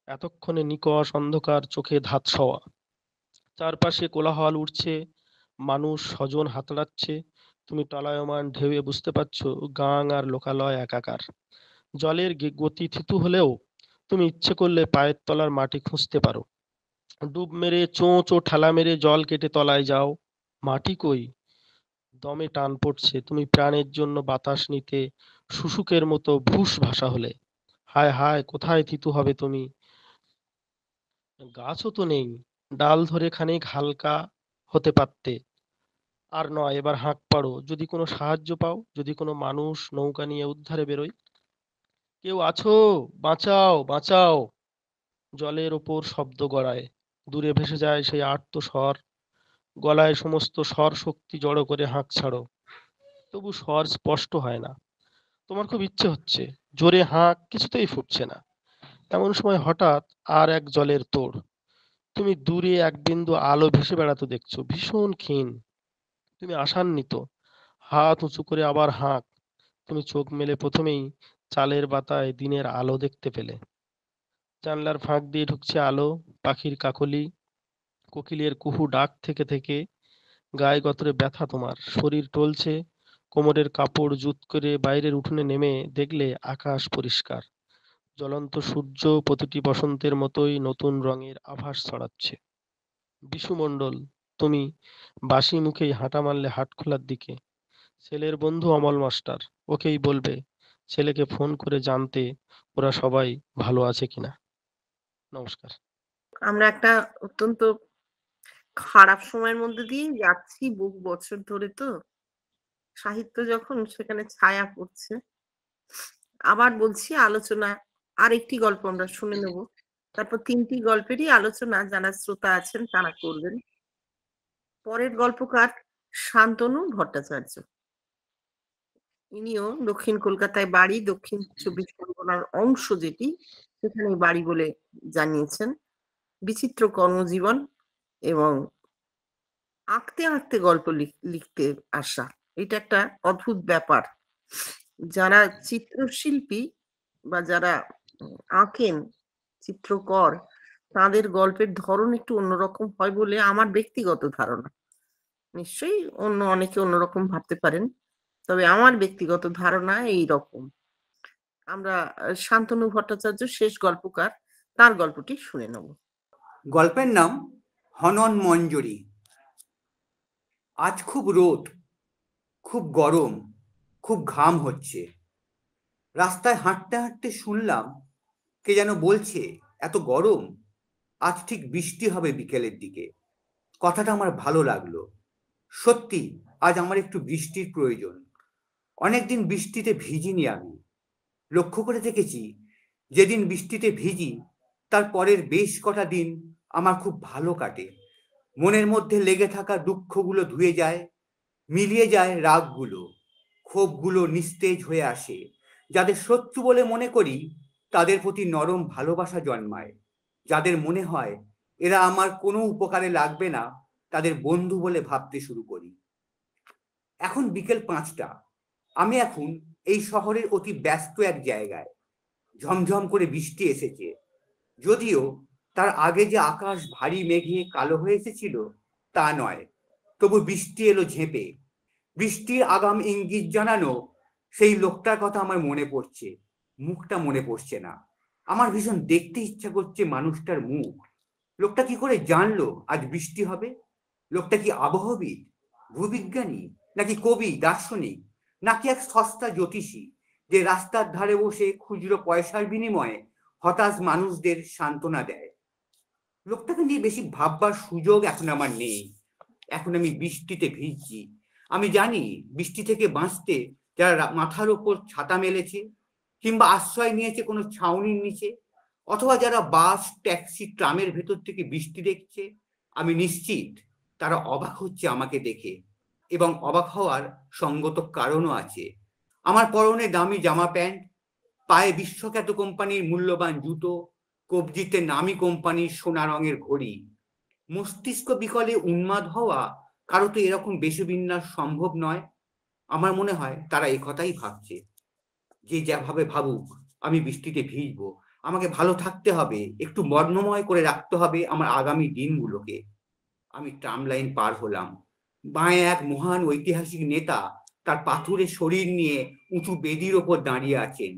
এতক্ষণে নিকষ অন্ধকার চোখে ধাতসওয়া। চারপাশে কোলাহল উঠছে, মানুষ স্বজন হাতড়াচ্ছে। তুমি টলায়মান ঢেউয়ে বুঝতে পারছো গাঙ আর লোকালয় একাকার। জলের গতি থিতু হলেও তুমি ইচ্ছে করলে পায়ের তলার মাটি খুঁজতে পারো। ডুব মেরে চোঁ ঠেলা মেরে জল কেটে তলায় যাও, মাটি কই? দমে টান পড়ছে, তুমি প্রাণের জন্য বাতাস নিতে শুশুকের মতো ভুস ভাসা হলে। হায় হায়, কোথায় থিতু হবে তুমি? গাছও তো নেই। ডাল ধরে খানিক হালকা হতে পারতে। আর নয়, এবার হাঁক পাড়ো, যদি কোনো সাহায্য পাও, যদি কোনো মানুষ নৌকা নিয়ে উদ্ধারে বেরোয়। কেউ আছো? বাঁচাও বাঁচাও! জলের ওপর শব্দ গড়ায়, দূরে ভেসে যায় সেই আর্ত স্বর। গলায় সমস্ত স্বর শক্তি জড়ো করে হাঁক ছাড়ো, তবু স্বর স্পষ্ট হয় না। তোমার খুব ইচ্ছে হচ্ছে, জোরে হাঁক, কিছুতেই ফুটছে না। এমন সময় হঠাৎ আর এক জলের তোড়। তুমি দূরে এক বিন্দু আলো ভেসে বেড়াতে দেখছো, ভীষণ ক্ষীণ। তুমি আশান্বিত। হাত উঁচু করে আবার হাঁক। তুমি চোখ মেলে প্রথমেই চালের বাতায় দিনের আলো দেখতে পেলে। জানলার ফাঁক দিয়ে ঢুকছে আলো, পাখির কাকলি, কোকিলের কুহু ডাক থেকে থেকে। গায়ে গতরে ব্যথা তোমার, শরীর টলছে। কোমরের কাপড় জুত করে বাইরের উঠোনে নেমে দেখলে আকাশ পরিষ্কার। জ্বলন্ত সূর্য প্রতিটি বসন্তের মতোই নতুন রঙের আভাস ছড়াচ্ছে। বিশু মণ্ডল, তুমি বাসি মুখেই হাঁটা মারলে হাটখোলার দিকে। ছেলের বন্ধু অমল মাস্টার, ওকেই বলবে ছেলেকে ফোন করে জানতে ওরা সবাই ভালো আছে কিনা। নমস্কার। আমরা একটা অত্যন্ত খারাপ সময়ের মধ্যে দিয়ে যাচ্ছি বহু বছর ধরে। তো সাহিত্য যখন সেখানে ছায়া পড়ছে, আবার বলছি আলোচনা আরেকটি গল্প আমরা শুনে নেব, তারপর 3টি গল্পেরই আলোচনা যারা শ্রোতা আছেন তারা করবেন। পরের গল্পকার শান্তনু ভট্টাচার্য। ইনিও দক্ষিণ কলকাতায় বাড়ি, দক্ষিণ 24 পরগনার অংশ যেটি সেখানে বাড়ি বলে জানিয়েছেন। বিচিত্র কর্মজীবন এবং আঁকতে আঁকতে গল্প লিখতে আসা, এটা একটা অদ্ভুত ব্যাপার। যারা চিত্রশিল্পী বা যারা আঁকেন, চিত্রকর, তাদের গল্পের ধরন একটু অন্যরকম হয় বলে আমার ব্যক্তিগত ধারণা। নিশ্চয়ই অনেকে অন্যরকম ভাবতে পারেন, তবে আমার ব্যক্তিগত ধারণা এই রকম। আমরা শান্তনু ভট্টাচার্য শেষ গল্পকার, তার গল্পটি শুনে নেব। গল্পের নাম হনন মঞ্জরি। আজ খুব রোদ, খুব গরম, খুব ঘাম হচ্ছে। রাস্তায় হাঁটতে হাঁটতে শুনলাম কে যেন বলছে, এত গরম, আজ ঠিক বৃষ্টি হবে বিকেলের দিকে। কথাটা আমার ভালো লাগলো। সত্যি আজ আমার একটু বৃষ্টির প্রয়োজন। অনেকদিন বৃষ্টিতে ভিজিনি আমি। লক্ষ্য করে দেখেছি, যেদিন বৃষ্টিতে ভিজি তার পরের বেশ কটা দিন আমার খুব ভালো কাটে। মনের মধ্যে লেগে থাকা দুঃখগুলো ধুয়ে যায়, মিলিয়ে যায় রাগগুলো, ক্ষোভগুলো নিস্তেজ হয়ে আসে। যাদের শত্রু বলে মনে করি তাদের প্রতি নরম ভালোবাসা জন্মায়। যাদের মনে হয় এরা আমার কোনো উপকারে লাগবে না, তাদের বন্ধু বলে ভাবতে শুরু করি। এখন বিকেল 5টা। আমি এখন এই শহরের অতি ব্যস্ত এক জায়গায়। ঝমঝম করে বৃষ্টি এসেছে, যদিও তার আগে যে আকাশ ভারী মেঘে কালো হয়ে এসেছিল তা নয়। তবু বৃষ্টি এলো ঝেঁপে। বৃষ্টির আগাম ইঙ্গিত জানানো সেই লোকটার কথা আমার মনে পড়ছে। মুখটা মনে পড়ছে না। আমার ভীষণ দেখতে ইচ্ছা করছে মানুষটার মুখ। লোকটা কি করে জানলো আজ বৃষ্টি হবে? লোকটা কি আবহাওয়াবিদ, ভূবিজ্ঞানী, নাকি কবি, দার্শনিক, নাকি এক সস্তা জ্যোতিষী যে রাস্তার ধারে বসে খুচরো পয়সার বিনিময়ে হতাশ মানুষদের সান্ত্বনা দেয়? লোকটাকে নিয়ে বেশি ভাববার সুযোগ এখন আমার নেই। এখন আমি বৃষ্টিতে ভিজছি। আমি জানি বৃষ্টি থেকে বাঁচতে যারা মাথার ওপর ছাতা মেলেছে, কিংবা আশ্রয় নিয়েছে কোনো ছাউনির নিচে, অথবা যারা বাস, ট্যাক্সি, ট্রামের ভেতর থেকে বৃষ্টি দেখছে, আমি নিশ্চিত তারা অবাক হচ্ছে আমাকে দেখে। এবং অবাক হওয়ার সঙ্গত কারণও আছে। আমার পরনে দামি জামা প্যান্ট, পায়ে বিশ্বখ্যাত কোম্পানির মূল্যবান জুতো, কবজিতে নামি কোম্পানির সোনা রঙের ঘড়ি। মস্তিষ্ক বিকলে উন্মাদ হওয়া কারো তো এরকম বেশবিন্যাস সম্ভব নয়। আমার মনে হয় তারা এই কথাই ভাবছে। যে যাভাবে ভাবুক, আমি বৃষ্টিতে ভিজবো। আমাকে ভালো থাকতে হবে, একটু বর্ণময় করে রাখতে হবে আমার আগামী দিনগুলোকে। আমি ট্রাম লাইন পার হলাম। বাঁয়ে এক মহান ঐতিহাসিক নেতা তার পাথুরে শরীর নিয়ে উঁচু বেদির ওপর দাঁড়িয়ে আছেন।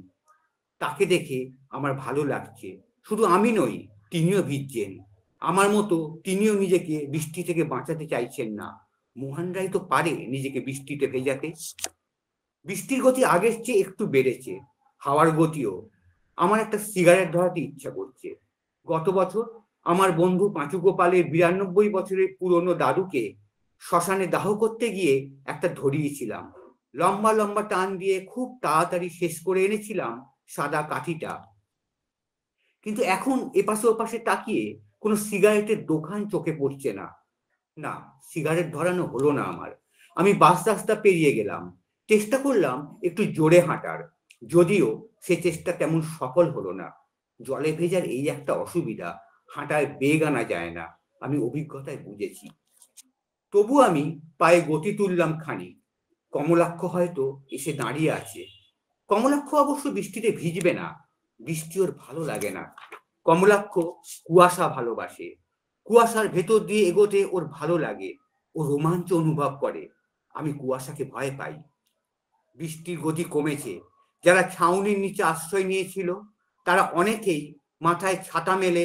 তাকে দেখে আমার ভালো লাগছে। শুধু আমি নই, তিনিও ভিজছেন। আমার মতো তিনিও নিজেকে বৃষ্টি থেকে বাঁচাতে চাইছেন না। মহানরাই তো পারে নিজেকে বৃষ্টিতে ভেজাতে। বৃষ্টির গতি আগের চেয়ে একটু বেড়েছে, হাওয়ার গতিও। আমার একটা সিগারেট ধরাতে ইচ্ছা করছে। গত বছর আমার বন্ধু পাঁচু গোপালের 92 বছরের পুরনো দাদুকে শ্মশানে দাহ করতে গিয়ে একটা ধরিয়েছিলাম। লম্বা লম্বা টান দিয়ে খুব তাড়াতাড়ি শেষ করে এনেছিলাম সাদা কাঠিটা। কিন্তু এখন এপাশে ওপাশে তাকিয়ে কোনো সিগারেটের দোকান চোখে পড়ছে না। না, সিগারেট ধরানো হলো না আমার। আমি বাস রাস্তা পেরিয়ে গেলাম। চেষ্টা করলাম একটু জোরে হাঁটার, যদিও সে চেষ্টা তেমন সফল হলো না। জলে ভেজার এই একটা অসুবিধা, হাঁটায় বেগ আনা যায় না, আমি অভিজ্ঞতায় বুঝেছি। তবু আমি পায়ে গতি তুললাম খানিক। কমলাক্ষ হয়তো এসে দাঁড়িয়ে আছে। কমলাক্ষ অবশ্য বৃষ্টিতে ভিজবে না, বৃষ্টি ওর ভালো লাগে না। কমলাক্ষ কুয়াশা ভালোবাসে। কুয়াশার ভেতর দিয়ে এগোতে ওর ভালো লাগে, ও রোমাঞ্চ অনুভব করে। আমি কুয়াশাকে ভয় পাই। বৃষ্টির গতি কমেছে। যারা ছাউনির নিচে আশ্রয় নিয়েছিল তারা অনেকেই মাথায় ছাতা মেলে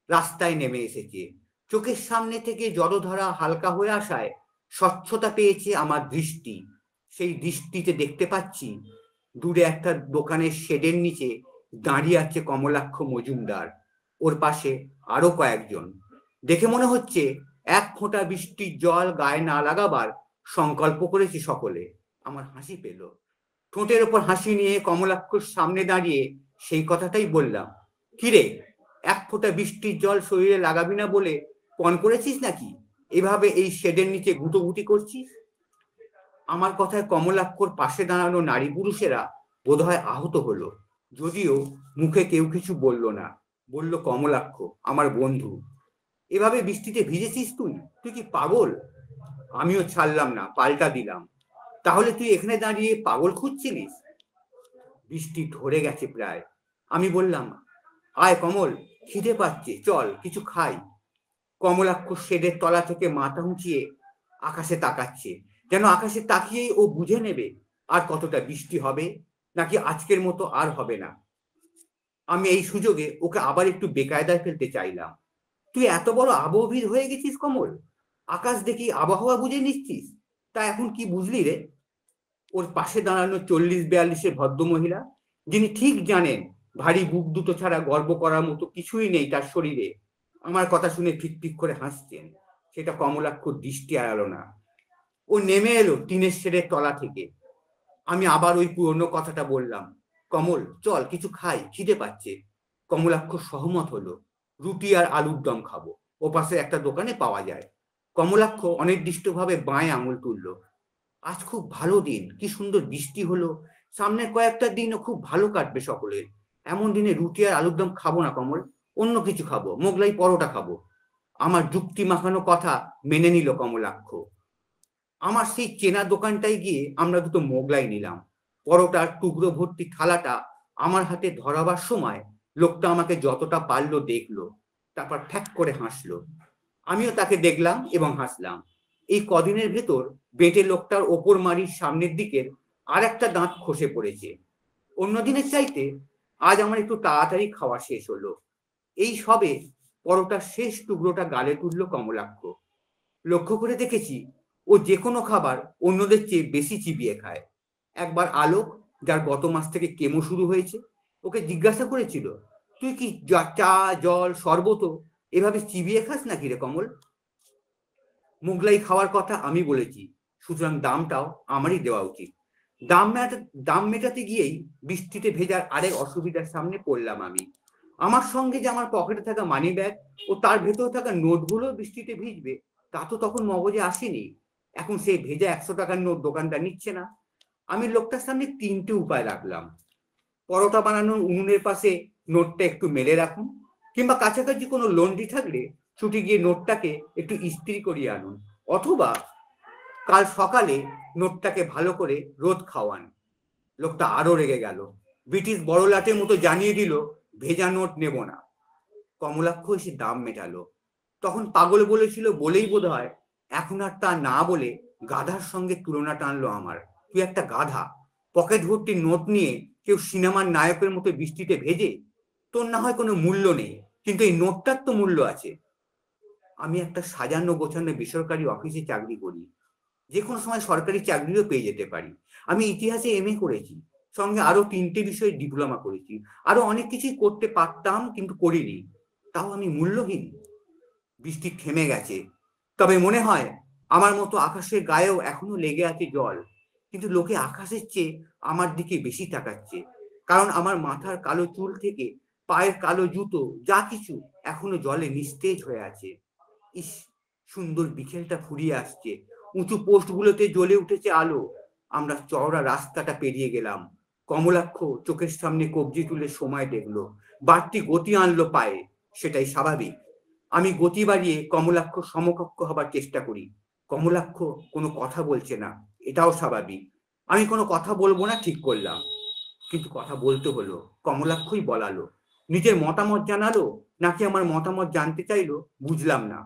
রাস্তায় নেমে এসেছে। চোখের সামনে থেকে জলধারা হালকা হয়ে আসায় স্বচ্ছতা পেয়েছে আমার দৃষ্টি। সেই দৃষ্টিতে দেখতে পাচ্ছি দূরে একটা দোকানের শেডের নিচে দাঁড়িয়ে আছে কমলাক্ষ মজুমদার। ওর পাশে আরো কয়েকজন। দেখে মনে হচ্ছে এক ফোঁটা বৃষ্টির জল গায়ে না লাগাবার সংকল্প করেছে সকলে। আমার হাসি পেল। ঠোঁটের ওপর হাসি নিয়ে কমলাক্ষর সামনে দাঁড়িয়ে সেই কথাটাই বললাম। কিরে, এক ফোঁটা বৃষ্টির জল শরীরে লাগাবি না বলে পণ করেছিস নাকি? এভাবে এই শেডের নিচে গুটোগুটি করছিস? আমার কথায় কমলাক্ষর পাশে দাঁড়ানো নারী পুরুষেরা বোধহয় আহত হলো, যদিও মুখে কেউ কিছু বলল না। বলল কমলাক্ষ, আমার বন্ধু, এভাবে বৃষ্টিতে ভিজেছিস তুই? তুই কি পাগল? আমিও ছাড়লাম না, পাল্টা দিলাম, তাহলে তুই এখানে দাঁড়িয়ে পাগল খুঁজছিলিস? বৃষ্টি ধরে গেছে প্রায়। আমি বললাম, আয় কমল, খিদে পাচ্ছে, চল কিছু খাই। কমলাক্ষ শেডের তলা থেকে মাথা উঁচিয়ে আকাশে তাকাচ্ছে, যেন আকাশে তাকিয়েই ও বুঝে নেবে আর কতটা বৃষ্টি হবে, নাকি আজকের মতো আর হবে না। আমি এই সুযোগে ওকে আবার একটু বেকায়দায় ফেলতে চাইলাম। তুই এত বড় আবহবিদ হয়ে গেছিস কমল, আকাশ দেখি আবহাওয়া বুঝে নিচ্ছিস? তা এখন কি বুঝলি রে? ওর পাশে দাঁড়ানো 40-42-এর ভদ্রমহিলা, যিনি ঠিক জানেন ভারী বুক দুটো ছাড়া গর্ব করার মতো কিছুই নেই তার শরীরে, আমার কথা শুনে ফিকফিক করে হাসছেন। সেটা কমলাক্ষর দৃষ্টি এড়ালো না। ও নেমে এলো টিনের শেডের তলা থেকে। আমি আবার ওই পুরনো কথাটা বললাম, কমল চল কিছু খাই, খিদে পাচ্ছে। কমলাক্ষ সহমত হলো। রুটি আর আলুর দম খাবো, ও পাশে একটা দোকানে পাওয়া যায়। কমলাক্ষ অনির্দিষ্টভাবে বাঁয়ে আঙুল তুলল। আজ খুব ভালো দিন, কি সুন্দর বৃষ্টি হলো, সামনে কয়েকটা দিনও খুব ভালো কাটবে সকলের। এমন দিনে রুটি আর আলুর দম খাবো না কমল, অন্য কিছু খাবো, মোগলাই পরোটা খাবো। আমার যুক্তি মাখানো কথা মেনে নিল কমলাক্ষ। আমার সেই চেনা দোকানটায় গিয়ে আমরা দুটো মোগলাই নিলাম। পরোটার টুকরো ভর্তি থালাটা আমার হাতে ধরাবার সময় লোকটা আমাকে যতটা পারলো দেখলো, তারপর ঠ্যাক করে হাসলো। আমিও তাকে দেখলাম এবং হাসলাম। এই কদিনের ভেতর বেটে লোকটার ওপর মারির সামনের দিকের আর একটা দাঁত খসে পড়েছে। অন্য দিনের চাইতে আজ আমার একটু তাড়াতাড়ি খাওয়া শেষ হলো। এই সবে পরোটার শেষ টুকরোটা গালে তুললো কমলাক্ষ। লক্ষ্য করে দেখেছি ও যে কোনো খাবার অন্যদের চেয়ে বেশি চিবিয়ে খায়। একবার আলোক, যার গত মাস থেকে কেমো শুরু হয়েছে, ওকে জিজ্ঞাসা করেছিল, তুই কি চা, জল, শরবত এভাবে চিবিয়ে খাস নাকি রে কমল? মোগলাই খাওয়ার কথা আমি বলেছি, সুতরাং দামটাও আমারই দেওয়া উচিত। দাম মেটাতে গিয়েই বৃষ্টিতে ভেজার আরেক অসুবিধার সামনে পড়লাম আমি। আমার সঙ্গে যে আমার পকেটে থাকা মানি ব্যাগ ও তার ভেতরে থাকা নোটগুলো বৃষ্টিতে ভিজবে, তা তো তখন মগজে আসেনি। এখন সেই ভেজা 100 টাকার নোট দোকানদার নিচ্ছে না। আমি লোকটার সামনে 3টে উপায় রাখলাম। পরোটা বানানোর উনুনের পাশে নোটটা একটু মেলে রাখুন, কিংবা কাছাকাছি কোনো লন্ড্রি থাকলে ছুটে গিয়ে নোটটাকে একটু ইস্ত্রি করিয়ে আনুন, অথবা কাল সকালে নোটটাকে ভালো করে রোদ খাওয়ান। লোকটা আরো রেগে গেল, ব্রিটিশ বড় লাটের মতো জানিয়ে দিল, ভেজা নোট নেব না। কমলাক্ষ এসে দাম মেটালো। তখন পাগল বলেছিল বলেই বোধ হয় এখন আর তা না বলে গাধার সঙ্গে তুলনা টানলো আমার। তুই একটা গাধা, পকেট ভর্তি নোট নিয়ে কেউ সিনেমার নায়কের মতো বৃষ্টিতে ভেজে? তোর না হয় কোনো মূল্য নেই, কিন্তু এই নোটটার তো মূল্য আছে। আমি একটা সাজানো গোছানো বেসরকারি অফিসে চাকরি করি, যে কোনো সময় সরকারি চাকরিও পেয়ে যেতে পারি। আমি ইতিহাসে MA করেছি, সঙ্গে আরো 3টে বিষয়ে ডিপ্লোমা করেছি। আরো অনেক কিছুই করতে পারতাম, কিন্তু করিনি। তাও আমি মূল্যহীন? বৃষ্টি থেমে গেছে, তবে মনে হয় আমার মতো আকাশের গায়েও এখনো লেগে আছে জল। কিন্তু লোকে আকাশের চেয়ে আমার দিকে বেশি তাকাচ্ছে, কারণ আমার মাথার কালো চুল থেকে পায়ের কালো জুতো যা কিছু এখনো জলে নিস্তেজ হয়ে আছে। ইস, সুন্দর বিকেলটা ফুরিয়ে আসছে, উঁচু পোস্টগুলোতে জ্বলে উঠেছে আলো। আমরা চওড়া রাস্তাটা পেরিয়ে গেলাম। কমলাক্ষ চোখের সামনে কবজি তুলে সময় দেখলো, বাড়তি গতি আনলো পায়ে, সেটাই স্বাভাবিক। আমি গতি বাড়িয়ে কমলাক্ষ সমকক্ষ হবার চেষ্টা করি। কমলাক্ষ কোনো কথা বলছে না, এটাও স্বাভাবিক। আমি কোনো কথা বলবো না ঠিক করলাম, কিন্তু কথা বলতে হলো। কমলাক্ষই বলালো, নিজের মতামত জানালো নাকি আমার মতামত জানতে চাইলো বুঝলাম না।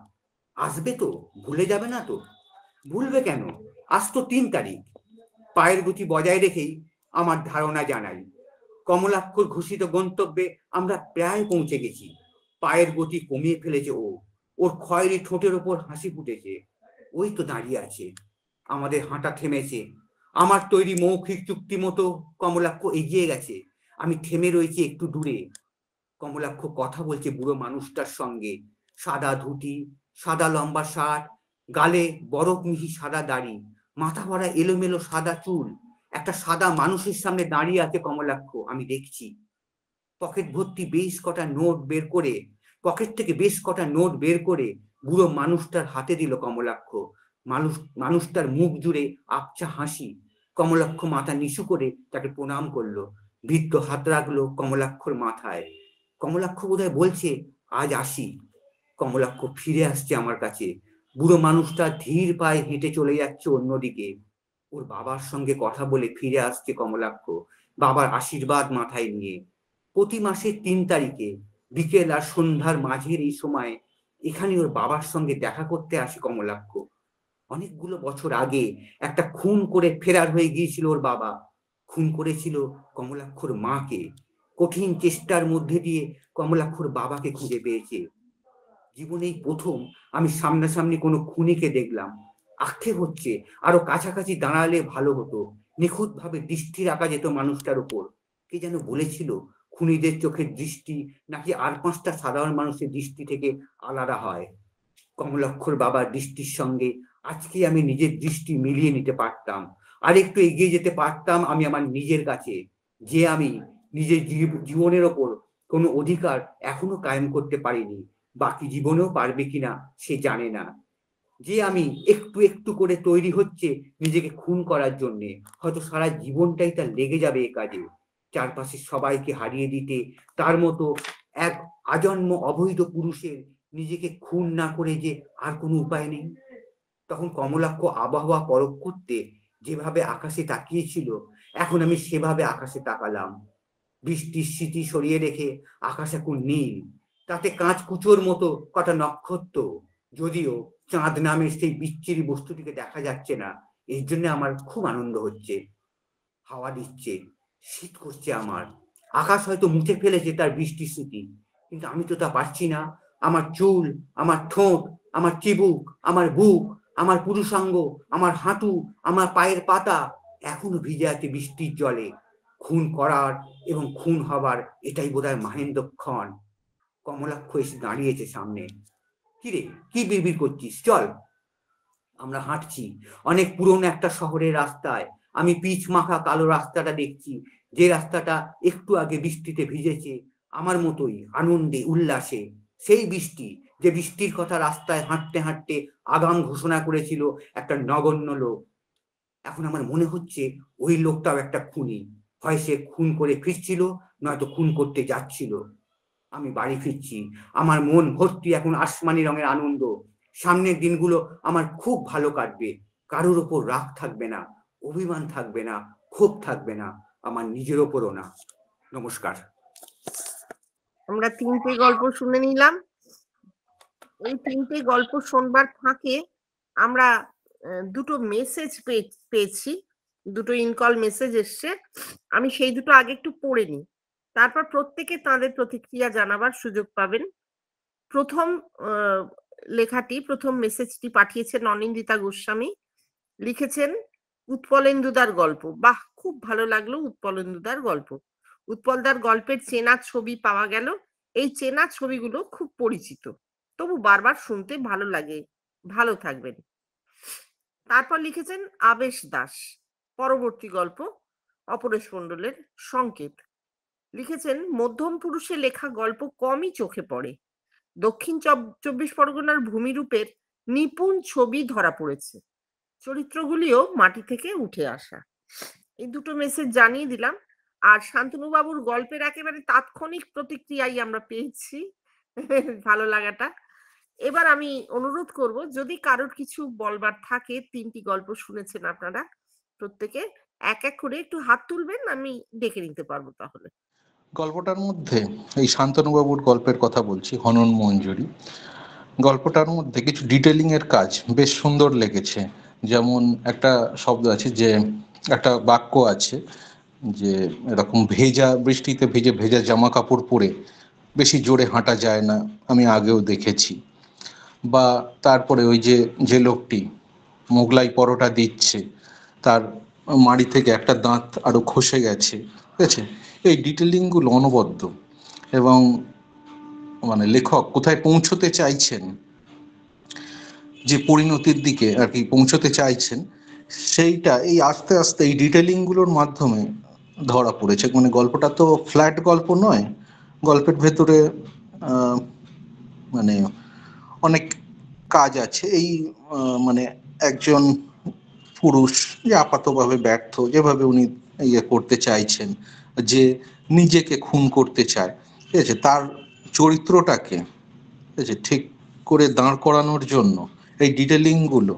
আসবে তো, ভুলে যাবে না তো? ভুলবে কেন, আজ তো 3 তারিখ। পায়ের গতি বজায় রেখেই আমার ধারণা জানাই, কমলাক্ষর ঘোষিত গন্তব্যে আমরা প্রায় পৌঁছে গেছি। পায়ের গতি কমিয়ে ফেলেছে ও, ওর খয়েরি ঠোঁটের ওপর হাসি ফুটেছে। ওই তো দাঁড়িয়ে আছে। আমাদের হাঁটা থেমেছে। আমার তৈরি মৌখিক চুক্তি মতো কমলাক্ষ এগিয়ে গেছে, আমি থেমে রয়েছি একটু দূরে। কমলাক্ষ কথা বলছে বুড়ো মানুষটার সঙ্গে। সাদা ধুতি, সাদা লম্বা শার্ট, গালে বরফ মিহি সাদা দাড়ি, মাথা ভরা এলোমেলো সাদা চুল, একটা সাদা মানুষের সামনে দাঁড়িয়ে আছে কমলাক্ষ, আমি দেখছি। পকেট ভর্তি বেশ কটা নোট বের করে, পকেট থেকে বেশ কটা নোট বের করে বুড়ো মানুষটার হাতে দিল কমলাক্ষ। মানুষটার মুখ জুড়ে আবছা হাসি। কমলাক্ষ মাথা নিচু করে তাকে প্রণাম করলো। বৃদ্ধ হাত রাখলো কমলাক্ষর মাথায়। কমলাক্ষ বোধহয় বলছে, আজ আসি। কমলাক্ষ ফিরে আসছে আমার কাছে। বুড়ো মানুষটা ধীর পায়ে হেঁটে চলে যাচ্ছে অন্যদিকে। ওর বাবার সঙ্গে কথা বলে ফিরে আসছে কমলাক্ষ, বাবার আশীর্বাদ মাথায় নিয়ে। প্রতি মাসের 3 তারিখে বিকেল আর সন্ধ্যার মাঝের এই সময় এখানে ওর বাবার সঙ্গে দেখা করতে আসে কমলাক্ষ। অনেকগুলো বছর আগে একটা খুন করে ফেরার হয়ে গিয়েছিল ওর বাবা। খুন করেছিল কমলাক্ষর মাকে। কঠিন চেষ্টার মধ্যে দিয়ে কমলাক্ষর বাবাকে খুঁজে পেয়েছে। জীবনেই প্রথম আমি সামনাসামনি কোনো খুনিকে দেখলাম। আক্ষেপ হচ্ছে আরো কাছাকাছি দাঁড়ালে ভালো হতো। নিখুঁতভাবে দৃষ্টি রাখা যেত মানুষটার উপর। কে যেন বলেছিল, খুনিদের চোখের দৃষ্টি নাকি আর 5টা সাধারণ মানুষের দৃষ্টি থেকে আলাদা হয়। কমলাক্ষর বাবার দৃষ্টির সঙ্গে আজকে আমি নিজের দৃষ্টি মিলিয়ে নিতে পারতাম। আর একটু এগিয়ে যেতে পারতাম আমি আমার নিজের কাছে, যে আমি নিজের জীবনের ওপর কোনো অধিকার এখনো কায়েম করতে পারিনি। বাকি জীবনেও পারবে কিনা সে জানে না। যে আমি একটু একটু করে তৈরি হচ্ছে নিজেকে খুন করার জন্যে। হয়তো সারা জীবনটাই তার লেগে যাবে এ কাজে। চারপাশে সবাইকে হারিয়ে দিতে তার মতো এক আজন্ম অবৈধ পুরুষের নিজেকে খুন না করে যে আর কোনো উপায় নেই। তখন কমলাক্ষ আবহাওয়া পরখ করতে যেভাবে আকাশে তাকিয়েছিল, এখন আমি সেভাবে আকাশে তাকালাম। বৃষ্টির স্মৃতি সরিয়ে রেখে আকাশ এখন নীল। তাতে কাঁচ কুচোর মতো কটা নক্ষত্র, যদিও চাঁদ নামের সেই বিচ্ছিরি বস্তুটিকে দেখা যাচ্ছে না। এর জন্য আমার খুব আনন্দ হচ্ছে। হাওয়া দিচ্ছে, শীত করছে আমার। আকাশ হয়তো মুছে ফেলেছে তার বৃষ্টির স্মৃতি, কিন্তু আমি তো তা পারছি না। আমার চুল, আমার ঠোঁট, আমার চিবুক, আমার বুক, আমার পুরুষাঙ্গ, আমার হাঁটু, আমার পায়ের পাতা এখনো ভিজে আছে বৃষ্টির জলে। খুন করার এবং খুন হবার এটাই বোধহয় মাহেন্দ্রক্ষণ। কমলাক্ষ এসে দাঁড়িয়েছে সামনে। কিরে, কি বিড়বিড় করছিস? চল। আমরা হাঁটছি অনেক পুরনো একটা শহরের রাস্তায়। আমি পিচ মাখা কালো রাস্তাটা দেখছি, যে রাস্তাটা একটু আগে বৃষ্টিতে ভিজেছে আমার মতোই, আনন্দে উল্লাসে। সেই বৃষ্টি, যে বৃষ্টির কথা রাস্তায় হাঁটতে হাঁটতে আগাম ঘোষণা করেছিল একটা নগণ্য লোক। এখন আমার মনে হচ্ছে ওই লোকটাও একটা খুনি। হয় সে খুন করে ফিরছিল, নয়তো খুন করতে যাচ্ছিল। আমি বাড়ি ফিরছি, আমার মন ভর্তি এখন আসমানি রঙের আনন্দ। সামনের দিনগুলো আমার খুব ভালো কাটবে। কারোর ওপর রাগ থাকবে না, অভিমান থাকবে না, ক্ষোভ থাকবে না, আমার নিজের ওপরও না। নমস্কার। আমরা 3টে গল্প শুনে নিলাম। এই 3টে গল্প শোনবার ফাঁকে আমরা 2টো মেসেজ পেয়েছি, 2টো ইনকল মেসেজ এসছে। আমি সেই 2টো আগে একটু পড়ে নিই, তারপর প্রত্যেকে তাদের প্রতিক্রিয়া জানাবার সুযোগ পাবেন। প্রথম মেসেজটি পাঠিয়েছেন অনিন্দিতা গোস্বামী। লিখেছেন, উৎপলেন্দুদার গল্প, বাহ, খুব ভালো লাগলো উৎপলেন্দুদার গল্প। উৎপলদার গল্পের চেনা ছবি পাওয়া গেল। এই চেনা ছবিগুলো খুব পরিচিত, তবু বারবার শুনতে ভালো লাগে। ভালো থাকবেন। তারপর লিখেছেন আবেশ দাস, পরবর্তী গল্প অপরেশ মণ্ডলের সংকেত। লিখেছেন, মধ্যম পুরুষে লেখা গল্প কমই চোখে পড়ে। দক্ষিণ 24 পরগনার ভূমিরূপের নিপুণ ছবি ধরা পড়েছে, চরিত্রগুলিও মাটি থেকে উঠে আসা। এই 2টো মেসেজ জানিয়ে দিলাম। আর শান্তনু বাবুর গল্পের একেবারে তাৎক্ষণিক প্রতিক্রিয়াই আমরা পেয়েছি, ভালো লাগাটা। এবার আমি অনুরোধ করব, যদি কারোর কিছু বলবার থাকে, 3টি গল্প শুনেছেন আপনারা, প্রত্যেকে এক এক করে একটু হাত তুলবেন, আমি ডেকে নিতে পারবো তাহলে। গল্পটার মধ্যে এই শান্তনুবাবুর গল্পের কথা বলছি, হনন মঞ্জুরি। গল্পটার মধ্যে কিছু ডিটেলিং এর কাজ বেশ সুন্দর লেগেছে। যেমন একটা শব্দ আছে, যে একটা বাক্য আছে যে এরকম ভেজা, বৃষ্টিতে ভিজে ভেজা জামা কাপড় পরে বেশি জোরে হাঁটা যায় না, আমি আগেও দেখেছি। বা তারপরে ওই যে লোকটি মোগলাই পরোটা দিচ্ছে, তার মাড়ি থেকে একটা দাঁত আরো খসে গেছে, ঠিক আছে? এই ডিটেলিংগুলো অনবদ্য, এবং মানে লেখক কোথায় পৌঁছতে চাইছেন, যে পরিণতির দিকে আর কি পৌঁছতে চাইছেন, সেইটা এই আস্তে আস্তে এই ডিটেলিং গুলোর মাধ্যমে ধরা পড়েছে। মানে গল্পটা তো ফ্ল্যাট গল্প নয়, গল্পের ভেতরে মানে অনেক কাজ আছে। এই মানে একজন পুরুষ যে আপাতভাবে ব্যর্থ, যেভাবে উনি ইয়ে করতে চাইছেন, যে নিজেকে খুন করতে চায়, ঠিক আছে, তার চরিত্রটাকে ঠিক আছে ঠিক করে দাঁড় করানোর জন্য এই ডিটেলিংগুলো,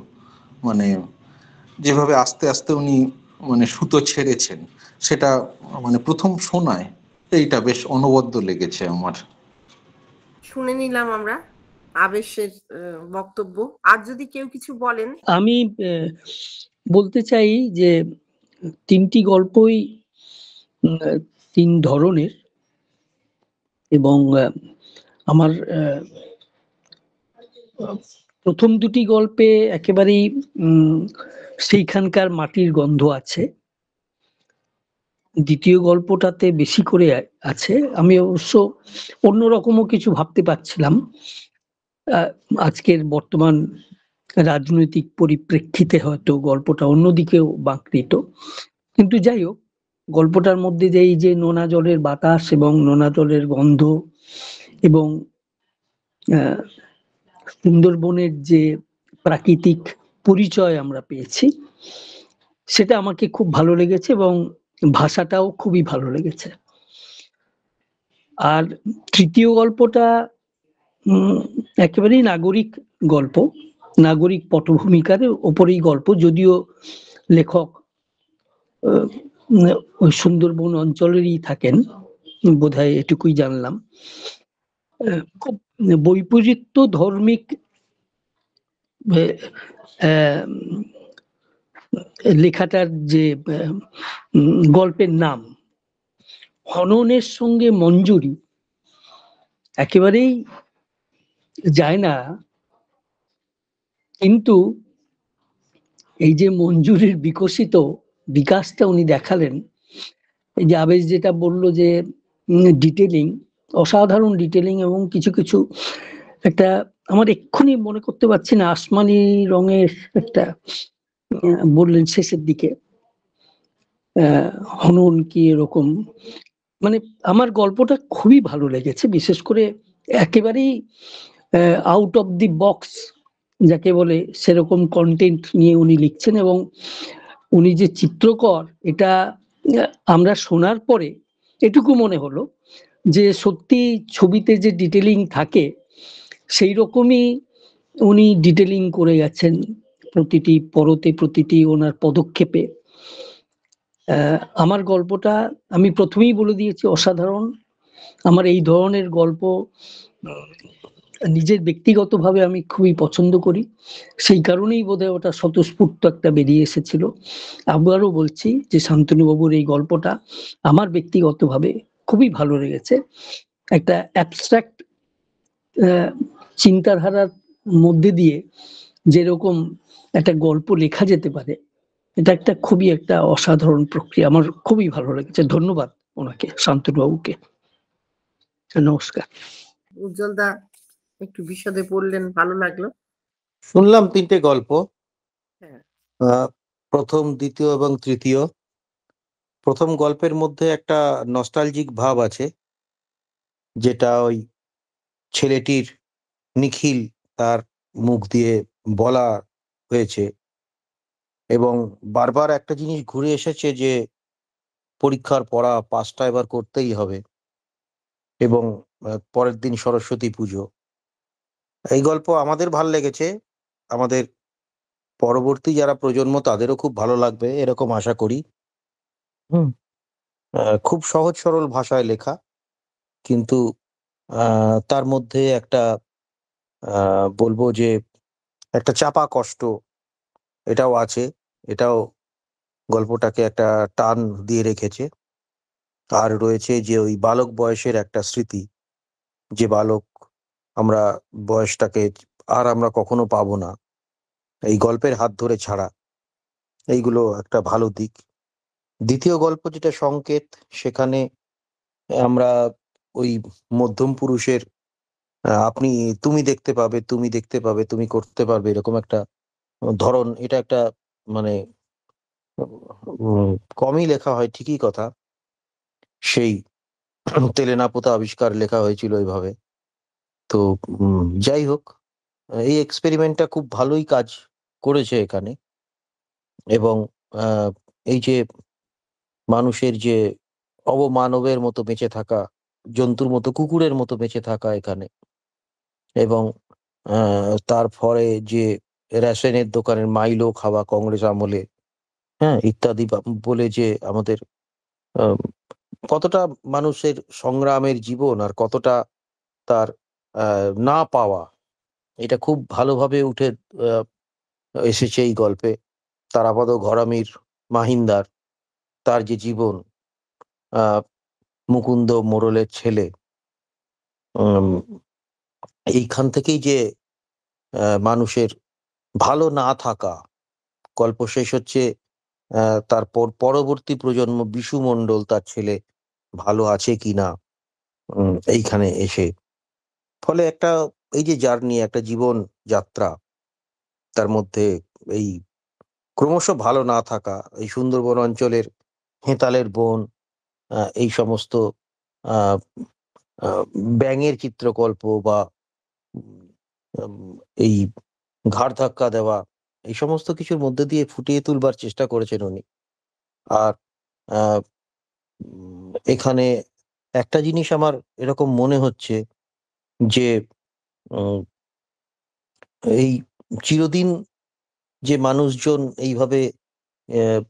মানে যেভাবে আস্তে আস্তে উনি মানে সুতো ছেড়েছেন, সেটা মানে প্রথম শোনায় এইটা বেশ অনবদ্য লেগেছে আমার। শুনে নিলাম আমরা আবেশের বক্তব্য। আর যদি কেউ কিছু বলেন। আমি বলতে চাই যে তিনটি গল্পই তিন ধরনের, এবং আমার প্রথম দুটি গল্পে একেবারেই সেইখানকার মাটির গন্ধ আছে, দ্বিতীয় গল্পটাতে বেশি করে আছে। আমি অবশ্য অন্যরকমও কিছু ভাবতে পারছিলাম, আজকের বর্তমান রাজনৈতিক পরিপ্রেক্ষিতে হয়তো গল্পটা অন্যদিকেও বাঁকৃত, কিন্তু যাই হোক, গল্পটার মধ্যে যে এই যে নোনা জলের বাতাস এবং নোনা জলের গন্ধ এবং সুন্দরবনের যে প্রাকৃতিক পরিচয় আমরা পেয়েছি, সেটা আমাকে খুব ভালো লেগেছে এবং ভাষাটাও খুবই ভালো লেগেছে। আর তৃতীয় গল্পটা একেবারেই নাগরিক গল্প, নাগরিক পটভূমিকার ওপরেই গল্প, যদিও লেখক ওই সুন্দরবন অঞ্চলেরই থাকেন, বোধহয় এটুকুই জানলাম। খুব বৈপরীত্য ধর্মিক লেখাটার যে গল্পের নাম হননের সঙ্গে মঞ্জুরি একেবারেই যায় না, কিন্তু এই যে মঞ্জুরির বিকাশটা উনি দেখালেন। এই যে আবেশ যেটা বললো যে ডিটেলিং, অসাধারণ ডিটেলিং, এবং কিছু কিছু একটা আমার এক্ষুনি মনে করতে পারছি না, আসমানি রঙের একটা বললেন শেষের দিকে, হনন কি এরকম, মানে আমার গল্পটা খুবই ভালো লেগেছে। বিশেষ করে একেবারেই আউট অফ দি বক্স যাকে বলে সেরকম কন্টেন্ট নিয়ে উনি লিখছেন, এবং উনি যে চিত্রকর, এটা আমরা শোনার পরে এটুকু মনে হলো যে সত্যি ছবিতে যে ডিটেলিং থাকে সেই রকমই উনি ডিটেলিং করে গেছেন প্রতিটি পরতে, প্রতিটি ওনার পদক্ষেপে। আমার গল্পটা আমি প্রথমেই বলে দিয়েছি অসাধারণ। আমার এই ধরনের গল্প নিজের ব্যক্তিগতভাবে আমি খুবই পছন্দ করি, সেই কারণেই বোধহয় ওটা স্বতঃস্ফূর্ত একটা বেরিয়ে এসেছিল। আবারও বলছি যে শান্তনুবাবুর এই গল্পটা আমার ব্যক্তিগতভাবে খুবই ভালো লেগেছে। একটা অ্যাবস্ট্রাক্ট চিন্তাধারার মধ্যে দিয়ে যেরকম একটা গল্প লেখা যেতে পারে, এটা একটা খুবই একটা অসাধারণ প্রক্রিয়া, আমার খুবই ভালো লেগেছে। ধন্যবাদ ওনাকে, শান্তনুবাবুকে। নমস্কার। উজ্জ্বল দা একটু বিশদে বললেন, ভালো লাগলো। শুনলাম তিনটে গল্প, হ্যাঁ। প্রথম, দ্বিতীয় এবং তৃতীয়। প্রথম গল্পের মধ্যে একটা নস্টালজিক ভাব আছে, যেটা ওই ছেলেটির নিখিল তার মুখ দিয়ে বলা হয়েছে, এবং বারবার একটা জিনিস ঘুরে এসেছে যে পরীক্ষার পড়া পাসটা এবার করতেই হবে, এবং পরের দিন সরস্বতী পুজো। এই গল্প আমাদের ভাল লেগেছে, আমাদের পরবর্তী যারা প্রজন্ম তাদেরও খুব ভালো লাগবে এরকম আশা করি। খুব সহজ সরল ভাষায় লেখা, কিন্তু তার মধ্যে একটা বলবো যে একটা চাপা কষ্ট এটাও আছে, এটাও গল্পটাকে একটা টান দিয়ে রেখেছে। আর রয়েছে যে ওই বালক বয়সের একটা স্মৃতি, যে বালক আমরা বয়সটাকে আর আমরা কখনো পাবো না এই গল্পের হাত ধরে ছাড়া, এইগুলো একটা ভালো দিক। দ্বিতীয় গল্প যেটা সংকেত, সেখানে আমরা ওই মধ্যম পুরুষের আপনি তুমি দেখতে পাবে, তুমি দেখতে পাবে, তুমি করতে পারবে, এরকম একটা ধরন, এটা একটা মানে কমই লেখা হয়, ঠিকই কথা। সেই তেলে না পোতা আবিষ্কার লেখা হয়েছিল এইভাবে। তো যাই হোক, এই এক্সপেরিমেন্টটা খুব ভালোই কাজ করেছে এখানে। এবং আহ, এই যে মানুষের যে অবমানবের মতো বেঁচে থাকা, জন্তুর মতো, কুকুরের মতো বেঁচে থাকা এখানে, এবং তার ফলে যে রেশনের দোকানের মাইলো খাওয়া কংগ্রেস আমলে, হ্যাঁ, ইত্যাদি বলে যে আমাদের আহ, কতটা মানুষের সংগ্রামের জীবন আর কতটা তার না পাওয়া, এটা খুব ভালোভাবে উঠে আহ, এসেছে এই গল্পে। তারাপদ ঘরামির মাহিন্দার, তার যে জীবন, আহ, মুকুন্দ মোড়লের ছেলে, উম, এইখান থেকেই যে মানুষের ভালো না থাকা, গল্প শেষ হচ্ছে তারপর পরবর্তী প্রজন্ম বিশু মণ্ডল তার ছেলে ভালো আছে কিনা এইখানে এসে। ফলে একটা এই যে জার্নি, একটা জীবন যাত্রা, তার মধ্যে এই ক্রমশ ভালো না থাকা, এই সুন্দরবন অঞ্চলের হেঁতালের বন, এই সমস্ত আহ, আহ, ব্যাঙের চিত্রকল্প বা উম, উম, এই ঘাড় ধাক্কা দেওয়া, এই সমস্ত কিছুর মধ্যে দিয়ে ফুটিয়ে তুলবার চেষ্টা করেছেন উনি। আর আহ, এখানে একটা জিনিস আমার এরকম মনে হচ্ছে যে উম, এই চিরদিন যে মানুষজন এইভাবে আহ,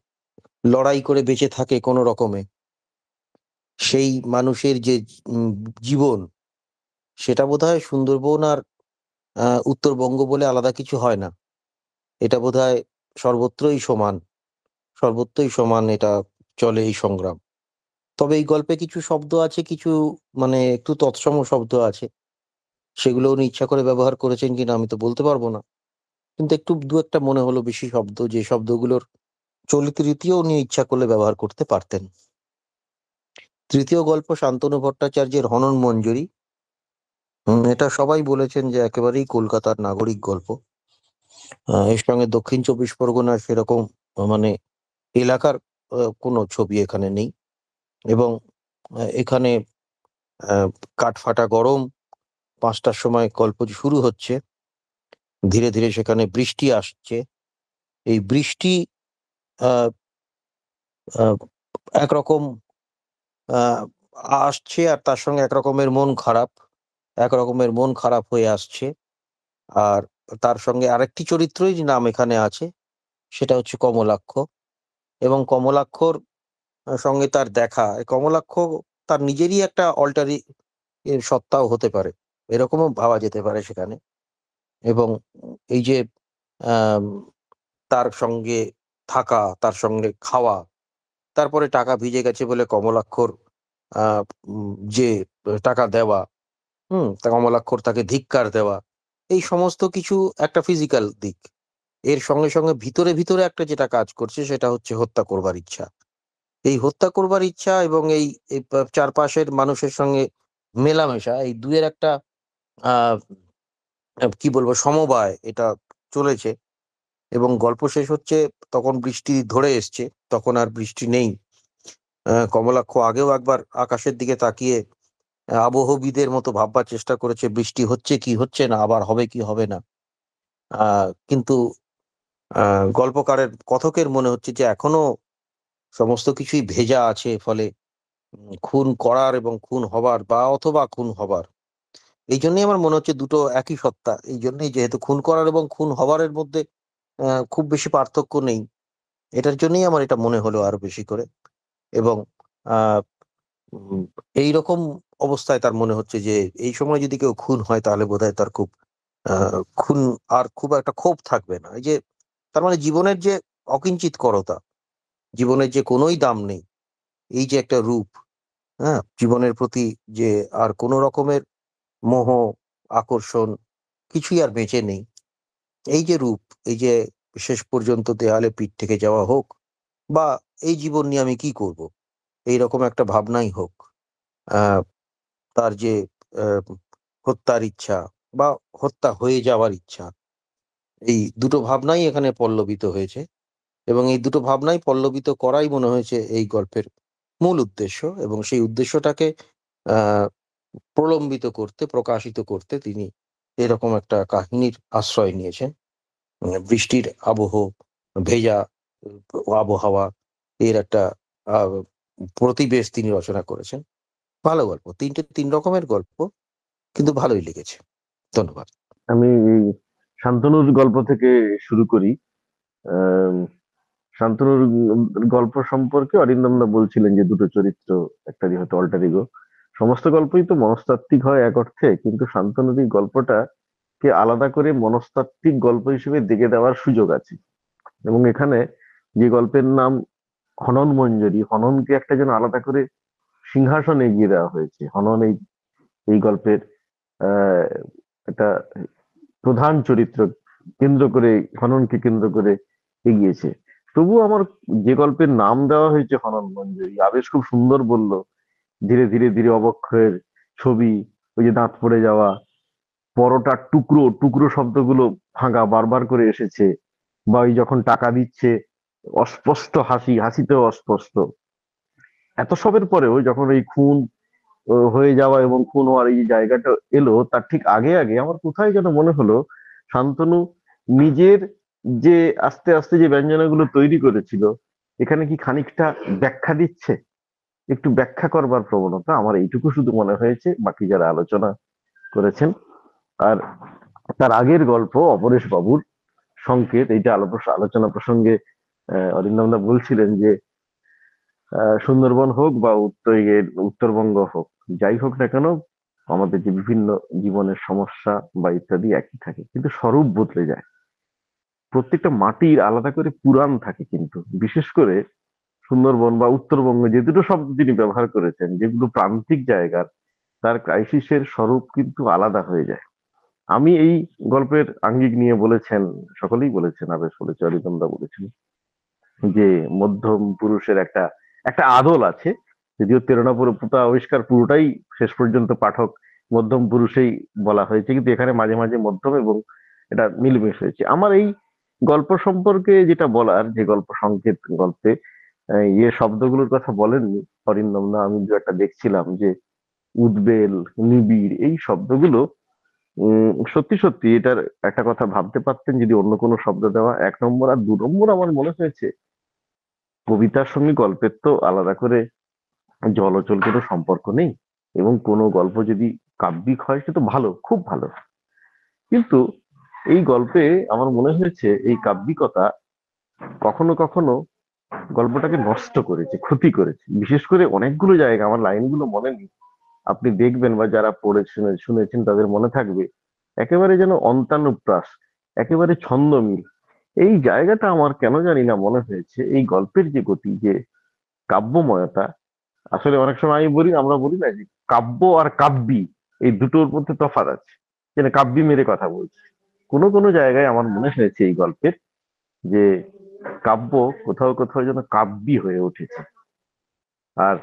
লড়াই করে বেঁচে থাকে কোনো রকমে, সেই মানুষের যে উম, জীবন, সেটা বোধহয় সুন্দরবন আর উত্তরবঙ্গ বলে আলাদা কিছু হয় না। এটা বোধহয় সর্বত্রই সমান, সর্বত্রই সমান এটা চলে এই সংগ্রাম। তবে এই গল্পে কিছু শব্দ আছে, কিছু মানে একটু তৎসম শব্দ আছে, সেগুলো উনি ইচ্ছা করে ব্যবহার করেছেন কিনা আমি তো বলতে পারবো না, কিন্তু একটু দু একটা মনে হলো বেশি শব্দ, যে শব্দগুলোর চলিত রীতিও উনি ইচ্ছা করলে ব্যবহার করতে পারতেন। তৃতীয় গল্প শান্তনু ভট্টাচার্যের হনন মঞ্জুরি। এটা সবাই বলেছেন যে একেবারেই কলকাতার নাগরিক গল্প। এর সঙ্গে দক্ষিণ চব্বিশ পরগনার সেরকম মানে এলাকার কোনো ছবি এখানে নেই। এবং এখানে আহ, কাঠফাটা গরম, 5টার সময় গল্প শুরু হচ্ছে, ধীরে ধীরে সেখানে বৃষ্টি আসছে। এই বৃষ্টি আহ, আহ, একরকম আহ, আসছে, আর তার সঙ্গে এক রকমের মন খারাপ হয়ে আসছে। আর তার সঙ্গে আরেকটি চরিত্রই নাম এখানে আছে, সেটা হচ্ছে কমলাক্ষ। এবং কমলাক্ষর সঙ্গে তার দেখা, এই কমলাক্ষ তার নিজেরই একটা অল্টারি সত্তাও হতে পারে, এরকমও ভাবা যেতে পারে সেখানে। এবং এই যে আম, তার সঙ্গে থাকা, তার সঙ্গে খাওয়া, তারপরে টাকা ভিজে গেছে বলে কমলাক্ষর যে টাকা দেওয়া, তা কমলাক্ষর তাকে ধিক্কার দেওয়া, এই সমস্ত কিছু একটা ফিজিক্যাল দিক। এর সঙ্গে সঙ্গে ভিতরে ভিতরে একটা যেটা কাজ করছে সেটা হচ্ছে হত্যা করবার ইচ্ছা। এই হত্যা করবার ইচ্ছা এবং এই এই চারপাশের মানুষের সঙ্গে মেলামেশা, এই দুয়ের একটা আহ কি বলবো সমবায় এটা চলেছে। এবং গল্প শেষ হচ্ছে, তখন বৃষ্টি ধরে এসছে, তখন আর বৃষ্টি নেই। কমলাক্ষ আগেও একবার আকাশের দিকে তাকিয়ে আবহবিদের মতো ভাববার চেষ্টা করেছে বৃষ্টি হচ্ছে কি হচ্ছে না, আবার হবে কি হবে না। কিন্তু গল্পকারের কথকের মনে হচ্ছে যে এখনো সমস্ত কিছুই ভেজা আছে। ফলে খুন করার এবং খুন হবার বা অথবা খুন হবার, এই জন্যই আমার মনে হচ্ছে দুটো একই সত্তা। এই জন্যই, যেহেতু খুন করার এবং খুন হবারের মধ্যে খুব বেশি পার্থক্য নেই, এটার জন্যই আমার এটা মনে হলো আরো বেশি করে। এবং আহ উম, এইরকম অবস্থায় তার মনে হচ্ছে যে এই সময় যদি কেউ খুন হয় তাহলে বোধহয় তার খুব খুন আর খুব একটা ক্ষোভ থাকবে না। এই যে তার মানে জীবনের যে অকিঞ্চিতকরতা, জীবনের যে কোনোই দাম নেই, এই যে একটা রূপ, হ্যাঁ, জীবনের প্রতি যে আর কোনো রকমের মোহ, আকর্ষণ কিছুই আর বেঁচে নেই, এই যে রূপ, এই যে শেষ পর্যন্ত দেয়ালে পিঠ থেকে যাওয়া হোক, বা এই জীবন নিয়ে আমি কি করব, এইরকম একটা ভাবনাই হোক, আহ তার যে আহ, হত্যার ইচ্ছা বা হত্যা হয়ে যাওয়ার ইচ্ছা, এই দুটো ভাবনাই এখানে পল্লবিত হয়েছে। এবং এই দুটো ভাবনাই পল্লবিত করাই মনে হয়েছে এই গল্পের মূল উদ্দেশ্য, এবং সেই উদ্দেশ্যটাকে আহ প্রলম্বিত করতে, প্রকাশিত করতে তিনি এরকম একটা কাহিনীর আশ্রয় নিয়েছেন। বৃষ্টির আবহ, ভেজা আবহাওয়া, এর একটা আহ প্রতিবেশ তিনি রচনা করেছেন। ভালো গল্প, তিন রকমের গল্প, কিন্তু ভালোই লেগেছে। ধন্যবাদ। আমি এই শান্তনুর গল্প থেকে শুরু করি। আহ, শান্তনুর গল্প সম্পর্কে অরিন্দমদা বলছিলেন যে দুটো চরিত্র, একটা হয়তো অল্টার ইগো। সমস্ত গল্পই তো মনস্তাত্ত্বিক হয় এক অর্থে, কিন্তু শান্তনুর এই গল্পটা কে আলাদা করে মনস্তাত্ত্বিক গল্প হিসেবে দেখে দেওয়ার সুযোগ আছে। এবং এখানে যে গল্পের নাম হনন মঞ্জরি, হননকে একটা যেন আলাদা করে সিংহাসনে এগিয়ে দেওয়া হয়েছে। হনন এই গল্পের আহ একটা প্রধান চরিত্র কেন্দ্র করে, হননকে কেন্দ্র করে এগিয়েছে। তবুও আমার যে গল্পের নাম দেওয়া হয়েছে হনন মঞ্জরি, আবেশ খুব সুন্দর বলল, ধীরে ধীরে ধীরে অবক্ষয়ের ছবি, ওই যে দাঁত পড়ে যাওয়া, পরোটার টুকরো টুকরো শব্দগুলো ভাঙা বারবার করে এসেছে, বা ওই যখন টাকা দিচ্ছে অস্পষ্ট হাসি, হাসিতেও অস্পষ্ট। এত সবের পরেও যখন এই খুন হয়ে যাওয়া এবং খুন হওয়ার এই জায়গাটা এলো, তার ঠিক আগে আগে আমার কোথায় যেন মনে হলো শান্তনু নিজের যে আস্তে আস্তে যে ব্যঞ্জনাগুলো তৈরি করেছিল, এখানে কি খানিকটা ব্যাখ্যা দিচ্ছে, একটু ব্যাখ্যা করবার প্রবণতা আমার এইটুকু শুধু মনে হয়েছে, বাকি যারা আলোচনা করেছেন। আর তার আগের গল্প অপরেশ বাবুর সংকেত, এইটা আলোচনা প্রসঙ্গে অরিন্দমদা বলছিলেন যে সুন্দরবন হোক বা উত্তরবঙ্গ হোক, যাই হোক না কেন, আমাদের যে বিভিন্ন জীবনের সমস্যা বা ইত্যাদি একই থাকে, কিন্তু স্বরূপ বদলে যায়। প্রত্যেকটা মাটির আলাদা করে পুরাণ থাকে, কিন্তু বিশেষ করে সুন্দরবন বা উত্তরবঙ্গ, যে দুটো শব্দ তিনি ব্যবহার করেছেন, যেগুলো প্রান্তিক জায়গার, তার ক্রাইসিসের স্বরূপ কিন্তু আলাদা হয়ে যায়। আমি এই গল্পের আঙ্গিক নিয়ে বলেছেন, সকলেই বলেছেন, আবেশ বলেছে, অরিন্দমদা বলেছেন যে মধ্যম পুরুষের একটা একটা আদল আছে, যদিও প্রেরণা পুরোটা আবিষ্কার পুরোটাই শেষ পর্যন্ত পাঠক মধ্যম পুরুষেই বলা হয়েছে, কিন্তু এখানে মাঝে মাঝে মধ্যম এবং এটা মিলমিশ হয়েছে। আমার এই গল্প সম্পর্কে যেটা বলার, যে গল্প সংকেত গল্পে ইয়ে শব্দগুলোর কথা বলেননি অরিন্দমদা, আমি দু একটা দেখছিলাম যে উদ্বেল, নিবিড়, এই শব্দগুলো সত্যি সত্যি এটার একটা কথা ভাবতে পারতেন যদি অন্য কোনো শব্দ দেওয়া, 1 নম্বর। আর 2 নম্বর, আমার মনে হয়েছে কবিতার সঙ্গে গল্পের তো আলাদা করে জলচল কোনো সম্পর্ক নেই, এবং কোনো গল্প যদি কাব্যিক হয় সে তো ভালো, খুব ভালো, কিন্তু এই গল্পে আমার মনে হয়েছে এই কাব্যিকতা কখনো কখনো গল্পটাকে নষ্ট করেছে, ক্ষতি করেছে। বিশেষ করে অনেকগুলো জায়গা, আমার লাইনগুলো মনে নেই, আপনি দেখবেন বা যারা পড়েছেন শুনেছেন তাদের মনে থাকবে, একেবারে যেন অন্তানুপ্রাস, একেবারে ছন্দমিল। এই জায়গাটা আমার কেন জানি না মনে হয়েছে এই গল্পের যে গতি, যে কাব্যময়তা, আসলে অনেক সময় আমরা বলি না যে কাব্য আর কাব্যি, এই দুটোর মধ্যে তফাৎ আছে, যেন কাব্যি মেরে কথা বলছে। কোনো কোনো জায়গায় আমার মনে হয়েছে এই গল্পের যে কাব্য কোথাও কোথাও যেন কাব্যি হয়ে উঠেছে। আর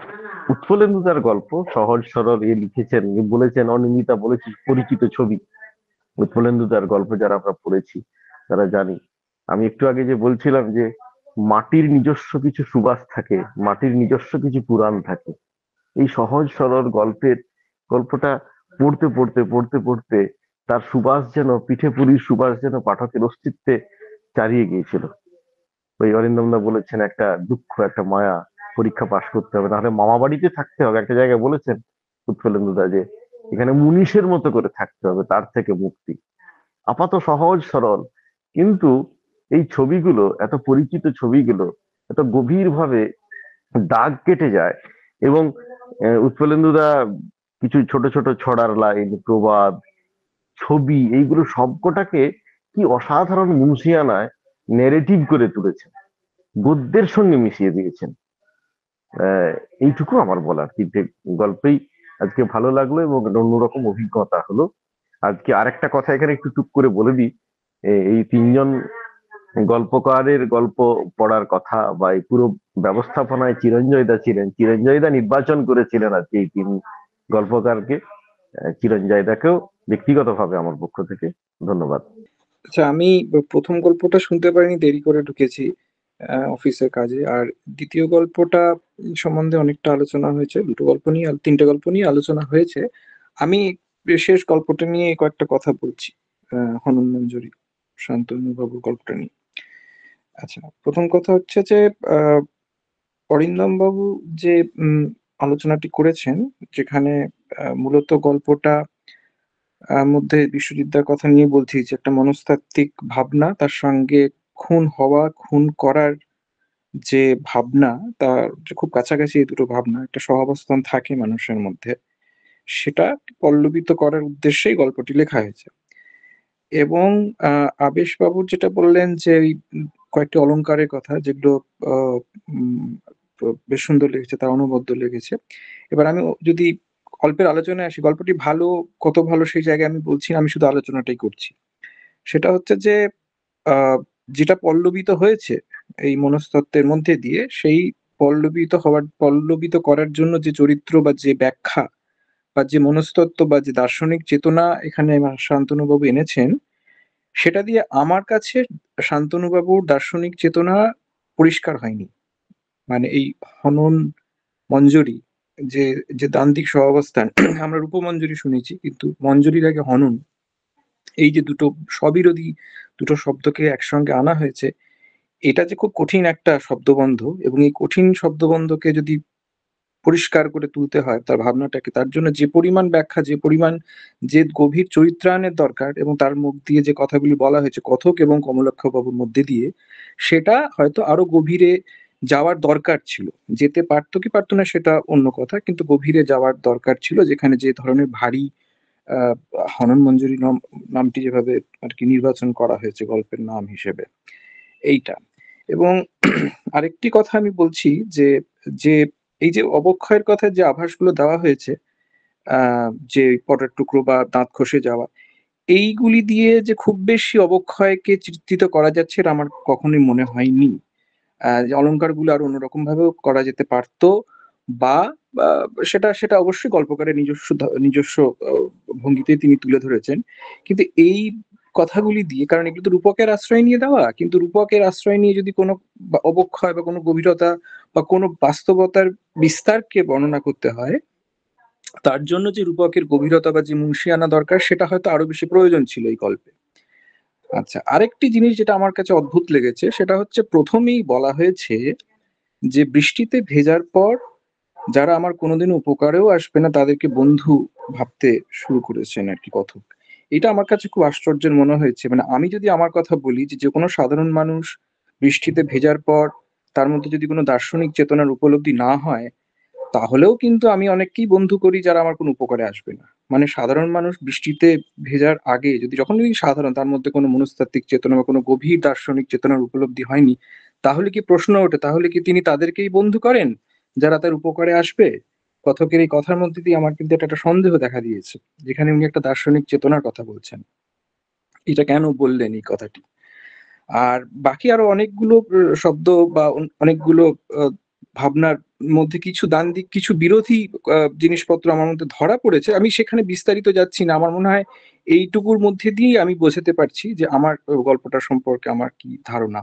উৎফুল্লেন্দু তার গল্প সহজ সরল, লিখেছেন, বলেছেন, অনিন্দিতা বলেছে পরিচিত ছবি। উৎফুল্লেন্দু তার গল্প যারা আমরা পড়েছি তারা জানি। আমি একটু আগে যে বলছিলাম যে মাটির নিজস্ব কিছু সুবাস থাকে, মাটির নিজস্ব কিছু পুরাণ থাকে। এই সহজ সরল গল্পটা পড়তে পড়তে পড়তে পড়তে তার সুবাস যেন, পিঠে পুরীর সুবাস যেন পাঠকের অস্তিত্বে চারিয়ে গিয়েছিল। ওই অরিন্দমদা বলেছেন একটা দুঃখ, একটা মায়া, পরীক্ষা পাশ করতে হবে, নাহলে মামা বাড়িতে থাকতে হবে। একটা জায়গায় বলেছেন উৎফুল্লেন্দুদা যে এখানে মুনিশের মতো করে থাকতে হবে, তার থেকে মুক্তি। আপাত সহজ সরল, কিন্তু এই ছবিগুলো, এত পরিচিত ছবিগুলো এত গভীর ভাবে দাগ কেটে যায়। এবং উৎফুল্লেন্দুদা কিছু ছোট ছোট ছড়ার লাইন, প্রবাদ, ছবি, এইগুলো সবকটাকে কি অসাধারণ মুন্সিয়ানায় নেরেটিভ করে তুলেছেন, গদ্যের সঙ্গে মিশিয়ে দিয়েছেন। এইটুকু আমার বলার, তিনটে গল্পেই আজকে ভালো লাগলো এবং অন্যরকম অভিজ্ঞতা হলো। আজকে আরেকটা কথা এখানে একটু টুক করে বলে দিই, এই তিনজন গল্পকারের গল্প পড়ার কথা বা এই পুরো ব্যবস্থাপনায় চিরঞ্জয়দা ছিলেন। চিরঞ্জয়দা নির্বাচন করেছিলেন আজকে এই 3 গল্পকারকে। চিরঞ্জয়দাকেও ব্যক্তিগতভাবে আমার পক্ষ থেকে ধন্যবাদ। আচ্ছা, আমি প্রথম গল্পটা শুনতে পারিনি, দেরি করে ঢুকেছি। অফিসের কাজে। আর দ্বিতীয় গল্পটা সম্বন্ধে অনেকটা আলোচনা হয়েছে, দুটো গল্প নিয়ে তিনটে গল্প নিয়ে আলোচনা হয়েছে। আমি শেষ গল্পটা নিয়ে কয়েকটা কথা বলছি, হনন মঞ্জুরি শান্তনু বাবুর গল্পটা নিয়ে। আচ্ছা, প্রথম কথা হচ্ছে যে অরিন্দম বাবু যে আলোচনাটি করেছেন, যেখানে মূলত গল্পটা মধ্যে বিশ্বজিৎদার কথা নিয়ে বলছি, যে একটা মনস্তাত্ত্বিক ভাবনা, তার সঙ্গে খুন হওয়া, খুন করার যে ভাবনা, তার যে খুব কাছাকাছি এই দুটো ভাবনা একটা সহাবস্থান থাকে মানুষের মধ্যে, সেটা পল্লবিত করার উদ্দেশ্যেই গল্পটি লেখা হয়েছে। এবং আবেশবাবুর যেটা বললেন যে ওই কয়েকটি অলংকারের কথা, যেগুলো বেশ সুন্দর লেগেছে, তার অনবদ্য লেগেছে। এবার আমি যদি গল্পের আলোচনায় আসি, গল্পটি ভালো কত ভালো সেই জায়গায় আমি বলছি না, আমি শুধু আলোচনাটাই করছি। সেটা হচ্ছে যে যেটা পল্লবিত হয়েছে এই মনস্তত্ত্বের মধ্যে দিয়ে, সেই পল্লবিত করার জন্য যে চরিত্র বা যে ব্যাখ্যা বা যে মনস্তত্ত্ব বা যে দার্শনিক চেতনা এখানে শান্তনুবাবু এনেছেন, সেটা দিয়ে আমার কাছে শান্তনুবাবুর দার্শনিক চেতনা পরিষ্কার হয়নি। মানে এই হনন মঞ্জরি, যে যে দ্বান্দ্বিক সহাবস্থান, আমরা রূপমঞ্জরি শুনেছি, কিন্তু মঞ্জরির আগে হনন, এই যে দুটো স্ববিরোধী দুটো শব্দকে একসঙ্গে আনা হয়েছে, এটা যে খুব কঠিন একটা শব্দবন্ধ, এবং এই কঠিন শব্দবন্ধকে যদি পরিষ্কার করে তুলতে হয় তার ভাবনাটাকে, তার জন্য যে পরিমাণ ব্যাখ্যা, যে পরিমাণ যে গভীর চরিত্রায়নের দরকার, এবং তার মুখ দিয়ে যে কথাগুলি বলা হয়েছে কথক এবং কমলাক্ষ বাবুর মধ্যে দিয়ে, সেটা হয়তো আরো গভীরে যাওয়ার দরকার ছিল। যেতে পারতো কি পারতো না সেটা অন্য কথা, কিন্তু গভীরে যাওয়ার দরকার ছিল, যেখানে যে ধরনের ভারী হনন মঞ্জুরি নামটি যেভাবে আর কি নির্বাচন করা হয়েছে গল্পের নাম হিসেবে, এইটা। এবং আরেকটি কথা আমি বলছি, যে যে এই যে অবক্ষয়ের কথা যে আভাসগুলো দেওয়া হয়েছে, যে পটের টুকরো বা দাঁত খসে যাওয়া, এইগুলি দিয়ে যে খুব বেশি অবক্ষয়কে চিত্রিত করা যাচ্ছে এটা আমার কখনোই মনে হয়নি। যে অলংকারগুলো আরো অন্যরকম ভাবেও করা যেতে পারতো, বা সেটা সেটা অবশ্যই গল্পকারের নিজস্ব ভঙ্গিতে তিনি তুলে ধরেছেন। কিন্তু এই কথাগুলি দিয়ে, কারণ এগুলো তো রূপকের আশ্রয় নিয়ে দেওয়া, কিন্তু রূপকের আশ্রয় নিয়ে যদি কোনো অবক্ষয় বা কোনো গভীরতা বা কোনো বাস্তবতার বিস্তারকে বর্ণনা করতে হয়, তার জন্য যে রূপকের গভীরতা বা যে মুন্সিয়ানা দরকার, সেটা হয়তো আরো বেশি প্রয়োজন ছিল এই গল্পে। আচ্ছা, আরেকটি জিনিস যেটা আমার কাছে অদ্ভুত লেগেছে, সেটা হচ্ছে প্রথমেই বলা হয়েছে যে বৃষ্টিতে ভেজার পর যারা আমার কোনোদিনও উপকারেও আসবে না তাদেরকে বন্ধু ভাবতে শুরু করেছেন আর কি কথক। এটা আমার কাছে খুব আশ্চর্যের মনে হয়েছে। মানে আমি যদি আমার কথা বলি, যে কোনো সাধারণ মানুষ বৃষ্টিতে ভেজার পর তার মধ্যে যদি কোনো দার্শনিক চেতনার উপলব্ধি না হয়, তাহলেও কিন্তু আমি অনেককেই বন্ধু করি যারা আমার কোনো উপকারে আসবে না। মানে সাধারণ মানুষ বৃষ্টিতে ভেজার আগে যখনই সাধারণ, তার মধ্যে কোনো মনস্তাত্ত্বিক চেতনা বা কোনো গভীর দার্শনিক চেতনার উপলব্ধি হয়নি, তাহলে কি প্রশ্ন ওঠে, তাহলে কি তিনি তাদেরকেই বন্ধু করেন যারা তার উপকারে আসবে? কথকের এই কথার মধ্যে দিয়ে আমার কিন্তু একটা সন্দেহ দেখা দিয়েছে, যেখানে উনি একটা দার্শনিক চেতনার কথা বলছেন। এটা কেন বললেন এই কথাটি? আর বাকি আরো অনেকগুলো শব্দ বা অনেকগুলো ভাবনার মধ্যে কিছু দ্বান্দ্বিক, কিছু বিরোধী জিনিসপত্র আমার মধ্যে ধরা পড়েছে। আমি সেখানে বিস্তারিত যাচ্ছি না। আমার মনে হয় এইটুকুর মধ্যে দিয়েই আমি বোঝাতে পারছি যে আমার গল্পটা সম্পর্কে আমার কি ধারণা।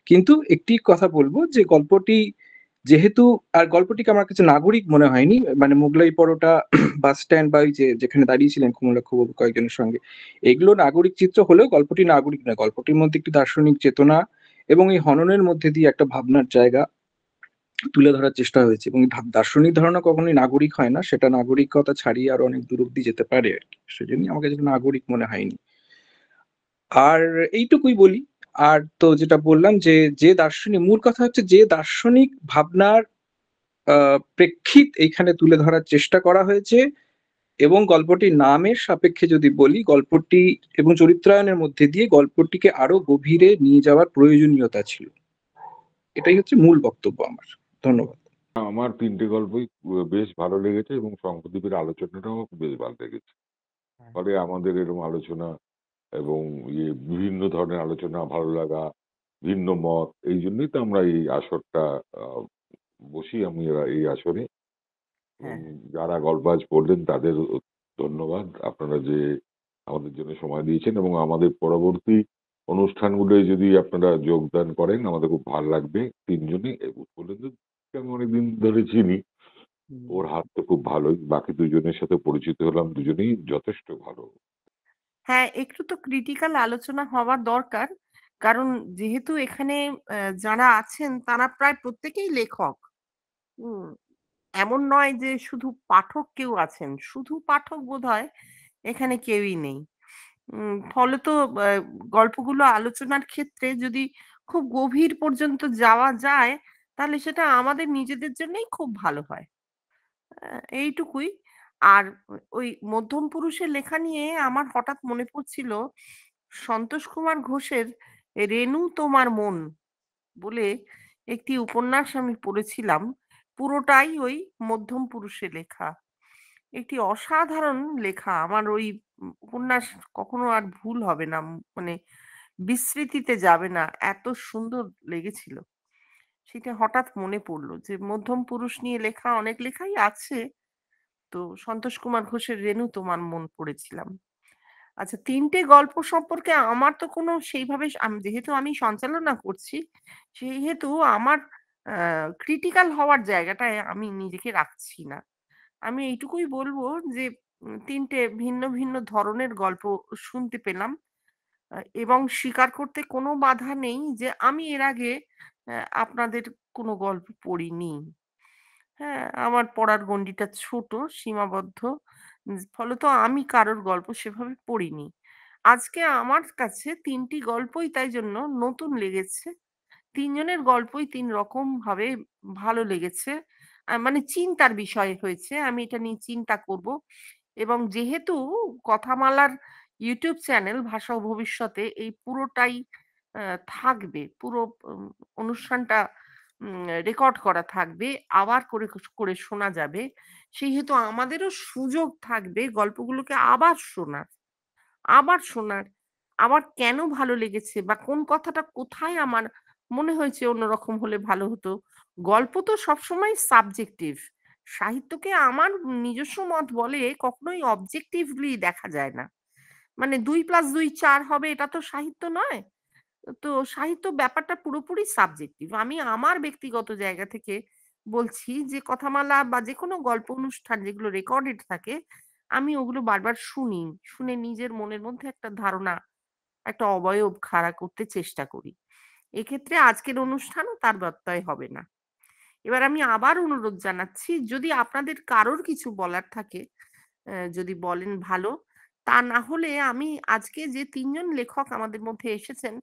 কিন্তু একটি কথা বলবো, যে গল্পটি যেহেতু, আর গল্পটিকে আমার কাছে নাগরিক মনে হয়নি। মানে মোগলাই পরোটা, বাস স্ট্যান্ড, বা ওই যে যেখানে দাঁড়িয়েছিলেন কমলাক্ষবাবু কয়েকজনের সঙ্গে, এগুলো নাগরিক চিত্র হলেও গল্পটি নাগরিক নয়। গল্পটির মধ্যে একটি দার্শনিক চেতনা এবং এই হননের মধ্যে দিয়ে একটা ভাবনার জায়গা তুলে ধরার চেষ্টা হয়েছে। এবং দার্শনিক ধারণা কখনোই নাগরিক হয় না, সেটা নাগরিকতা ছাড়িয়ে আরো অনেক দূর অব্দি যেতে পারে আর কি। সেজন্যই আমাকে যেটা নাগরিক মনে হয়নি। আর এইটুকুই বলি। আর তো যেটা বললাম, যে দার্শনিক, মূল কথা হচ্ছে যে দার্শনিক ভাবনার প্রেক্ষিত এইখানে তুলে ধরার চেষ্টা করা হয়েছে, এবং গল্পটির নামের সাপেক্ষে যদি বলি, গল্পটি এবং চরিত্রায়নের মধ্যে দিয়ে গল্পটিকে আরো গভীরে নিয়ে যাওয়ার প্রয়োজনীয়তা ছিল। এটাই হচ্ছে মূল বক্তব্য আমার। ধন্যবাদ। আমার তিনটে গল্পই বেশ ভালো লেগেছে, এবং শঙ্করদ্বীপের আলোচনাটাও বেশ ভালো লেগেছে। ফলে আমাদের এরকম আলোচনা এবং বিভিন্ন ধরনের আলোচনা, ভালো লাগা, ভিন্ন মত, এই জন্যই তো আমরা এই আসরটা বসি। আমি এই আসরে যারা গল্পাজ পড়লেন তাদের ধন্যবাদ। আপনারা যে আমাদের জন্য সময় দিয়েছেন, এবং আমাদের পরবর্তী অনুষ্ঠানগুলোয় যদি আপনারা যোগদান করেন আমাদের খুব ভালো লাগবে। তিনজনই উৎপলেন্দুকে আমি অনেকদিন ধরে চিনি, ওর হাত তো খুব ভালোই। বাকি দুজনের সাথে পরিচিত হলাম, দুজনেই যথেষ্ট ভালো। হ্যাঁ, একটু তো ক্রিটিক্যাল আলোচনা হওয়ার দরকার, কারণ যেহেতু এখানে যারা আছেন তারা প্রায় প্রত্যেকেই লেখক। হুম, এমন নয় যে শুধু পাঠক কেউ আছেন, শুধু পাঠক বোধহয় এখানে কেউই নেই। ফলে তো গল্পগুলো আলোচনার ক্ষেত্রে যদি খুব গভীর পর্যন্ত যাওয়া যায়, তাহলে সেটা আমাদের নিজেদের জন্যই খুব ভালো হয়। এইটুকুই। আর ওই মধ্যম পুরুষের লেখা নিয়ে আমার হঠাৎ মনে পড়ছিল সন্তোষ কুমার ঘোষের 'রেণু তোমার মন' বলে একটি উপন্যাস আমি পড়েছিলাম। পুরোটাই ওই মধ্যম পুরুষে লেখা। একটি অসাধারণ লেখা। আমার ওই উপন্যাস কখনো আর ভুল হবে না। মানে বিস্মৃতিতে যাবে না। এত সুন্দর লেগেছিল। সেটা হঠাৎ মনে পড়ল যে মধ্যম পুরুষ নিয়ে লেখা অনেক লেখাই আছে। তো সন্তোষ কুমার ঘোষের 'রেণু তোমার মন' পড়েছিলাম। আচ্ছা, ৩ টে গল্প সম্পর্কে আমার তো কোনো সেইভাবে যেহেতু আমি সঞ্চালনা করছি, সেহেতু আমার ক্রিটিক্যাল হওয়ার জায়গাটায় আমি নিজেকে রাখছি না। আমি এইটুকুই বলবো যে ৩ টে ভিন্ন, ভিন্ন ধরনের গল্প শুনতে পেলাম। এবং স্বীকার করতে কোনো বাধা নেই যে আমি এর আগে আপনাদের কোনো গল্প পড়িনি। হ্যাঁ, আমার পড়ার গণ্ডীটা ছোট, সীমাবদ্ধ। ফলত আমি কারোর গল্প সেভাবে পড়িনি। আজকে আমার কাছে ৩ টি গল্পই তাই জন্য নতুন লেগেছে। ৩ জনের গল্পই ৩ রকম ভাবে ভালো লেগেছে। মানে চিন্তার বিষয় হয়েছে। আমি এটা নিয়ে চিন্তা করব। এবং যেহেতু কথামালার ইউটিউব চ্যানেল ভাষা ও ভবিষ্যতে এই পুরোটাই আ থাকবে। পুরো অনুষ্ঠানটা রেকর্ড করা থাকবে। আবার করে শোনা যাবে। সেহেতু আমাদেরও সুযোগ থাকবে গল্পগুলোকে আবার শোনার। আবার শোনার। আবার কেন ভালো লেগেছে বা কোন কথাটা কোথায় আমার মনে হয়েছে অন্যরকম হলে ভালো হতো। গল্প তো সবসময় সাবজেক্টিভ। সাহিত্যকে আমার নিজস্ব মত বলে কখনোই অবজেক্টিভলি দেখা যায় না। মানে ২+২ ৪ হবে এটা তো সাহিত্য নয়। তো সাহিত্য ব্যাপারটা পুরোপুরি সাবজেক্টিভ। আমি আমার ব্যক্তিগত জায়গা থেকে বলছি যে কথামালা বা যেকোনো গল্প অনুষ্ঠান যেগুলো রেকর্ডেড থাকে, আমি ওগুলো বারবার শুনি। শুনে নিজের মনের মধ্যে একটা ধারণা, একটা অবয়ব খাড়া করতে চেষ্টা করি। এক্ষেত্রে আজকের অনুষ্ঠানও তার ব্যত্যয় হবে না। এবার আমি আবার অনুরোধ জানাচ্ছি, যদি আপনাদের কারোর কিছু বলার থাকে, যদি বলেন ভালো। তা না হলে আমি আজকে যে ৩ জন লেখক আমাদের মধ্যে এসেছেন,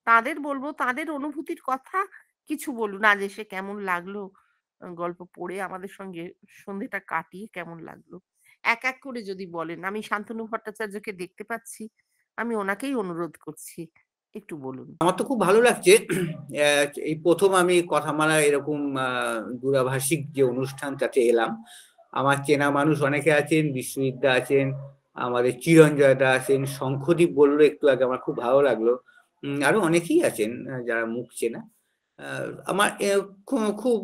তাদের বলব তাদের অনুভূতির কথা কিছু বলুন। আজ এসে কেমন লাগলো? গল্প পড়ে আমাদের সঙ্গে সন্ধ্যেটা কাটিয়ে কেমন লাগলো? এক, এক করে যদি বলেন। আমি শান্তনু ভট্টাচার্যকে দেখতে পাচ্ছি। আমি ওনাকেই অনুরোধ করছি। একটু বলুন। আমার তো খুব ভালো লাগছে। এই প্রথম আমি কথামালা এরকম দূরাভাষিক যে অনুষ্ঠান তাতে এলাম। আমার চেনা মানুষ অনেকে আছেন, বিশ্বজিৎদা আছেন, আমাদের চিরঞ্জয়দা আছেন, শঙ্খদীপ বললো একটু আগে, আমার খুব ভালো লাগলো। আরো অনেকেই আছেন যারা মুখ চেনা। আমার খুব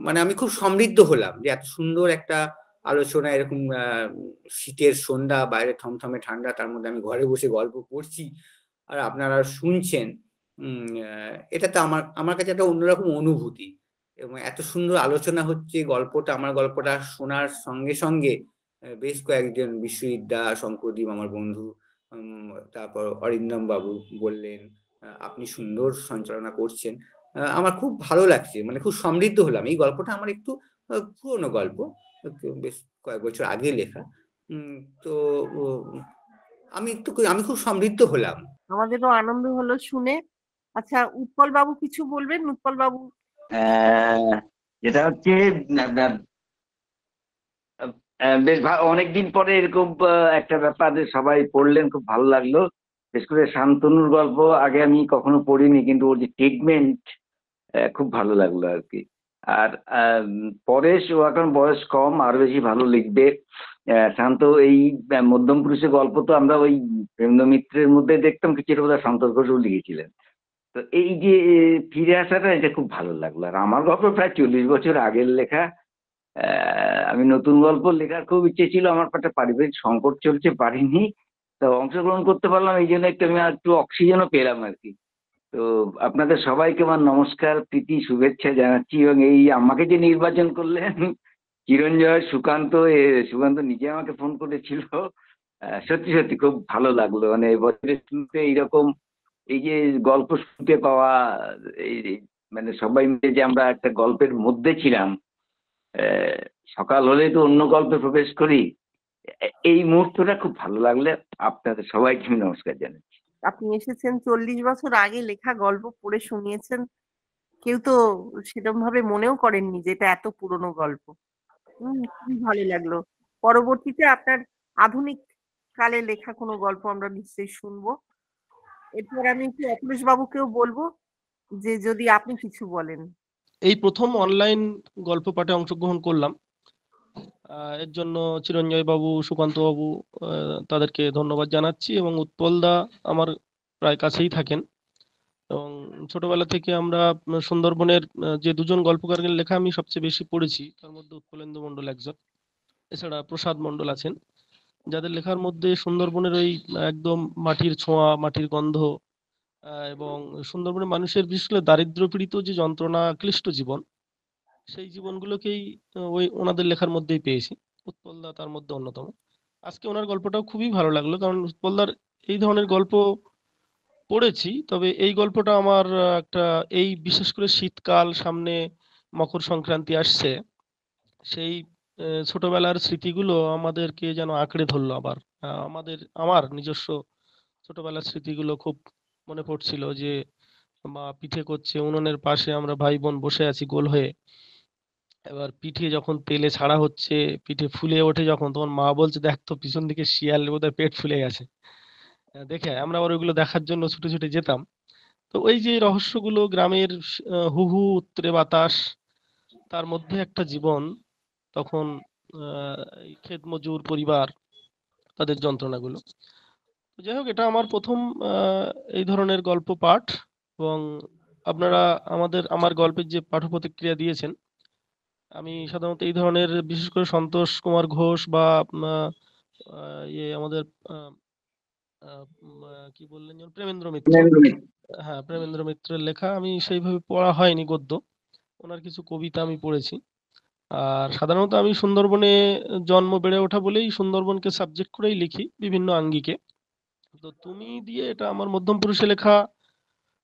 মানে আমি খুব সমৃদ্ধ হলাম যে এত সুন্দর একটা আলোচনা, এরকম শীতের সন্ধ্যা, বাইরে থমথমে ঠান্ডা, তার মধ্যে আমি ঘরে বসে গল্প পড়ছি আর আপনারা শুনছেন। এটাতে আমার আমার কাছে একটা অন্যরকম অনুভূতি। এবং এত সুন্দর আলোচনা হচ্ছে, গল্পটা, আমার গল্পটা শোনার সঙ্গে সঙ্গে বেশ কয়েকজন, বিশ্বজিৎদা, শঙ্করদীপ আমার বন্ধু, তারপর অরিন্দম বাবু বললেন আপনি সুন্দর সঞ্চালনা করছেন। আমার খুব ভালো লাগছে, মানে খুব সমৃদ্ধ হলাম। এই গল্পটা আমার একটু পুরনো গল্প, বেশ কয়েক বছর আগে লেখা। তো আমি খুব সমৃদ্ধ হলাম। আমাদেরও আনন্দ হলো শুনে। আচ্ছা, উৎপল বাবু কিছু বলবেন? উৎপল বাবু। যেটা হচ্ছে বেশ অনেকদিন পরে এরকম একটা ব্যাপার সবাই পড়লেন, খুব ভালো লাগলো। বিশেষ করে শান্তনুর গল্প আগে আমি কখনো পড়িনি, কিন্তু ওর যে ট্রিটমেন্ট খুব ভালো লাগলো আর কি। আর পরেশ, ও এখন বয়স কম, আরো বেশি ভালো লিখবে। শান্ত এই মধ্যম পুরুষের গল্প তো আমরা ওই প্রেমেন্দ্র মিত্রের মধ্যে দেখতাম, কিছু বোধহয় সন্তোষ ঘোষও লিখেছিলেন। তো এই যে ফিরে আসাটা, এটা খুব ভালো লাগলো। আর আমার গল্প প্রায় 40 বছর আগের লেখা। আমি নতুন গল্প লেখার খুব ইচ্ছে ছিল, আমার একটা পারিবারিক সংকট চলছে, পারিনি। তো অংশগ্রহণ করতে পারলাম, এই জন্য একটু আমি একটু অক্সিজেনও পেলাম আর কি। তো আপনাদের সবাইকে আমার নমস্কার, প্রীতি, শুভেচ্ছা জানাচ্ছি। এবং এই আমাকে যে নির্বাচন করলেন, চিরঞ্জয়, সুকান্ত, সুকান্ত নিজে আমাকে ফোন করেছিল। সত্যি সত্যি খুব ভালো লাগলো, মানে বছরের শুরুতে এইরকম এই যে গল্প শুনতে পাওয়া, এই মানে সবাই মিলে যে আমরা একটা গল্পের মধ্যে ছিলাম, সকাল হলেই তো অন্য গল্পে প্রবেশ করি, এই মুহূর্তটা খুব ভালো লাগলে। আপনাদের সবাইকে আমি নমস্কার জানাচ্ছি। আপনি এসেছেন 40 বছর আগে লেখা গল্প পড়ে শুনিয়েছেন, কেউ তো সেরকম ভাবে মনেও করেননি যে এটা এত পুরনো গল্প। খুবই ভালো লাগলো। পরবর্তীতে আপনার আধুনিক কালে লেখা কোনো গল্প আমরা নিশ্চয়ই শুনবো। এরপর আমি একটু অখিলেশ বাবুকেও বলবো যে যদি আপনি কিছু বলেন। এই প্রথম অনলাইন গল্প পাঠে অংশগ্রহণ করলাম, এর জন্য চিরঞ্জয় বাবু, সুকান্ত বাবু, তাদেরকে ধন্যবাদ জানাচ্ছি। এবং উৎপল দা আমার প্রায় কাছেই থাকেন, এবং ছোটবেলা থেকে আমরা সুন্দরবনের যে দুজন গল্পকারের লেখা আমি সবচেয়ে বেশি পড়েছি, তার মধ্যে উৎপলেন্দু মণ্ডল একজন, এছাড়া প্রসাদ মণ্ডল আছেন, যাদের লেখার মধ্যে সুন্দরবনের ওই একদম মাটির ছোঁয়া, মাটির গন্ধ, এবং সুন্দরবনের মানুষের বিশেষ করে দারিদ্র পীড়িত যে যন্ত্রণা ক্লিষ্ট জীবন, সেই জীবনগুলোকেই ওই ওনাদের লেখার মধ্যেই পেয়েছি। উৎপলদা তার মধ্যে অন্যতম। আজকে ওনার গল্পটাও খুবই ভালো লাগলো, কারণ উৎপলদার এই ধরনের গল্প পড়েছি, তবে এই গল্পটা আমার একটা, এই বিশেষ করে শীতকাল সামনে, মকর সংক্রান্তি আসছে, সেই ছোটবেলার স্মৃতিগুলো আমাদেরকে যেন আঁকড়ে ধরলো আবার। আমার নিজস্ব ছোটবেলার স্মৃতিগুলো খুব মনে পড়ছিল, যে মা পিঠে করছে, উনুনের পাশে আমরা ভাই বোন বসে আছি গোল হয়ে, এবার পিঠে যখন তেলে ছাড়া হচ্ছে, পিঠে ফুলে ওঠে যখন, তখন মা বলছে দেখ তো পিছন দিকে শিয়াল বোধহয় পেট ফুলে গেছে। দেখে আমরা আবার ওইগুলো দেখার জন্য ছুটে ছুটে যেতাম। তো ওই যে রহস্যগুলো, গ্রামের হু হু উত্তরে বাতাস, তার মধ্যে একটা জীবন, তখন এই ক্ষেত মজুর পরিবার, তাদের যন্ত্রণাগুলো। যাই হোক, এটা আমার প্রথম এই ধরনের গল্প পাঠ। এবং আপনারা আমার গল্পের যে পাঠ প্রতিক্রিয়া দিয়েছেন, আমি সাধারণত এই ধরনের, বিশেষ করে সন্তোষ কুমার ঘোষ বা আমাদের কি বললেন যেন, প্রেমেন্দ্র মিত্র, হ্যাঁ প্রেমেন্দ্র মিত্রের লেখা আমি সেইভাবে পড়া হয়নি গদ্য, ওনার কিছু কবিতা আমি পড়েছি। আর সাধারণত আমি সুন্দরবনে জন্ম বেড়ে ওঠা বলেই সুন্দরবনকে সাবজেক্ট করেই লিখি বিভিন্ন আঙ্গিকে। তো তুমি দিয়ে এটা আমার মধ্যম পুরুষে লেখা,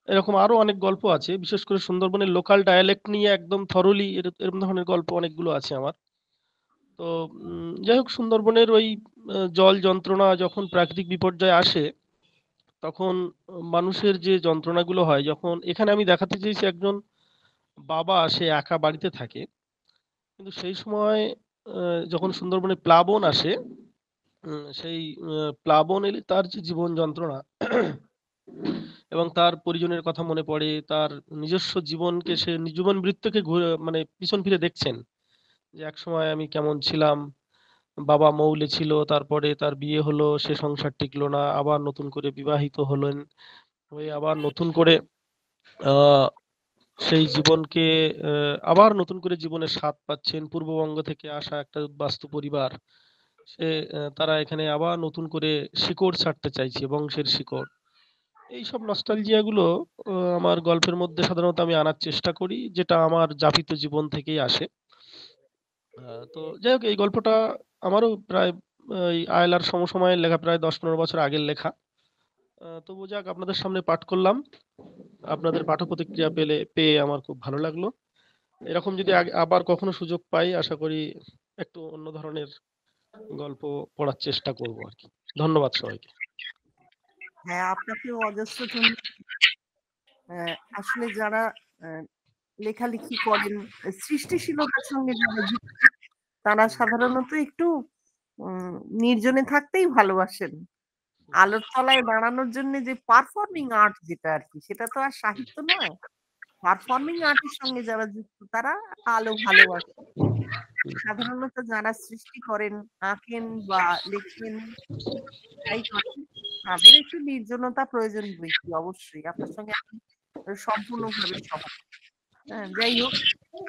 এরকম আরো অনেক গল্প আছে, বিশেষ করে সুন্দরবনের লোকাল ডায়ালেক্ট নিয়ে একদম থরলি এরকম ধরনের গল্প অনেকগুলো আছে আমার। তো যাই হোক, সুন্দরবনের ওই জল যন্ত্রণা, যখন প্রাকৃতিক বিপর্যয় আসে, তখন মানুষের যে যন্ত্রণাগুলো হয়, যখন এখানে আমি দেখাতে চেয়েছি একজন বাবা, সে একা বাড়িতে থাকে, কিন্তু সেই সময় যখন সুন্দরবনে প্লাবন আসে, সেই প্লাবন এলে তার যে জীবন যন্ত্রণা এবং তার পরিজনের কথা মনে পড়ে, তার নিজস্ব জীবনকে, সে জীবন বৃত্তকে ঘুরে মানে পিছন ফিরে দেখছেন, যে এক সময় আমি কেমন ছিলাম, বাবা মৌলে ছিল, তারপরে তার বিয়ে হলো, সে সংসার টিকলো না, আবার নতুন করে বিবাহিত হলেন, হয়ে আবার নতুন করে সেই জীবনকে আবার নতুন করে জীবনের স্বাদ পাচ্ছেন। পূর্ববঙ্গ থেকে আসা একটা বাস্তু পরিবার, সে তারা এখানে আবার নতুন করে শিকড় ছাড়তে চাইছে, বংশের শিকড়। এইসব নস্টালজিয়া গুলো আমার গল্পের মধ্যে সাধারণত আমি আনার চেষ্টা করি, যেটা আমার যাপিত জীবন থেকেই আসে। তো যাই হোক, এই গল্পটা আমারও প্রায় এই আয়লার সমসময়ের লেখা, প্রায় 10-15 বছর আগের লেখা। তবু যাক, আপনাদের সামনে পাঠ করলাম, আপনাদের পাঠ প্রতিক্রিয়া পেয়ে আমার খুব ভালো লাগলো। এরকম যদি আবার কখনো সুযোগ পাই, আশা করি একটু অন্য ধরনের গল্প পড়ার চেষ্টা করব আর কি। ধন্যবাদ সবাইকে। হ্যাঁ, আপনাকেও অজস্র ধন্যবাদ। আসলে যারা লেখালেখি করেন, সৃষ্টিশীলতার সঙ্গে যারা যুক্ত, তারা সাধারণত একটু নির্জনে থাকতেই ভালোবাসেন। আলোর তলায় দাঁড়ানোর জন্য যে পারফর্মিং আর্ট যেটা আর কি, সেটা তো আর সাহিত্য নয়। পারফর্মিং আর্টের সঙ্গে যারা যুক্ত, তারা আলো ভালোবাসেন। সাধারণত যারা সৃষ্টি করেন, আঁকেন বা লেখেন, তাই করেন, তাদের একটু নির্জনতা প্রয়োজন বেশি, অবশ্যই আপনার সঙ্গে আমি সম্পূর্ণভাবে সহমত। যাই হোক,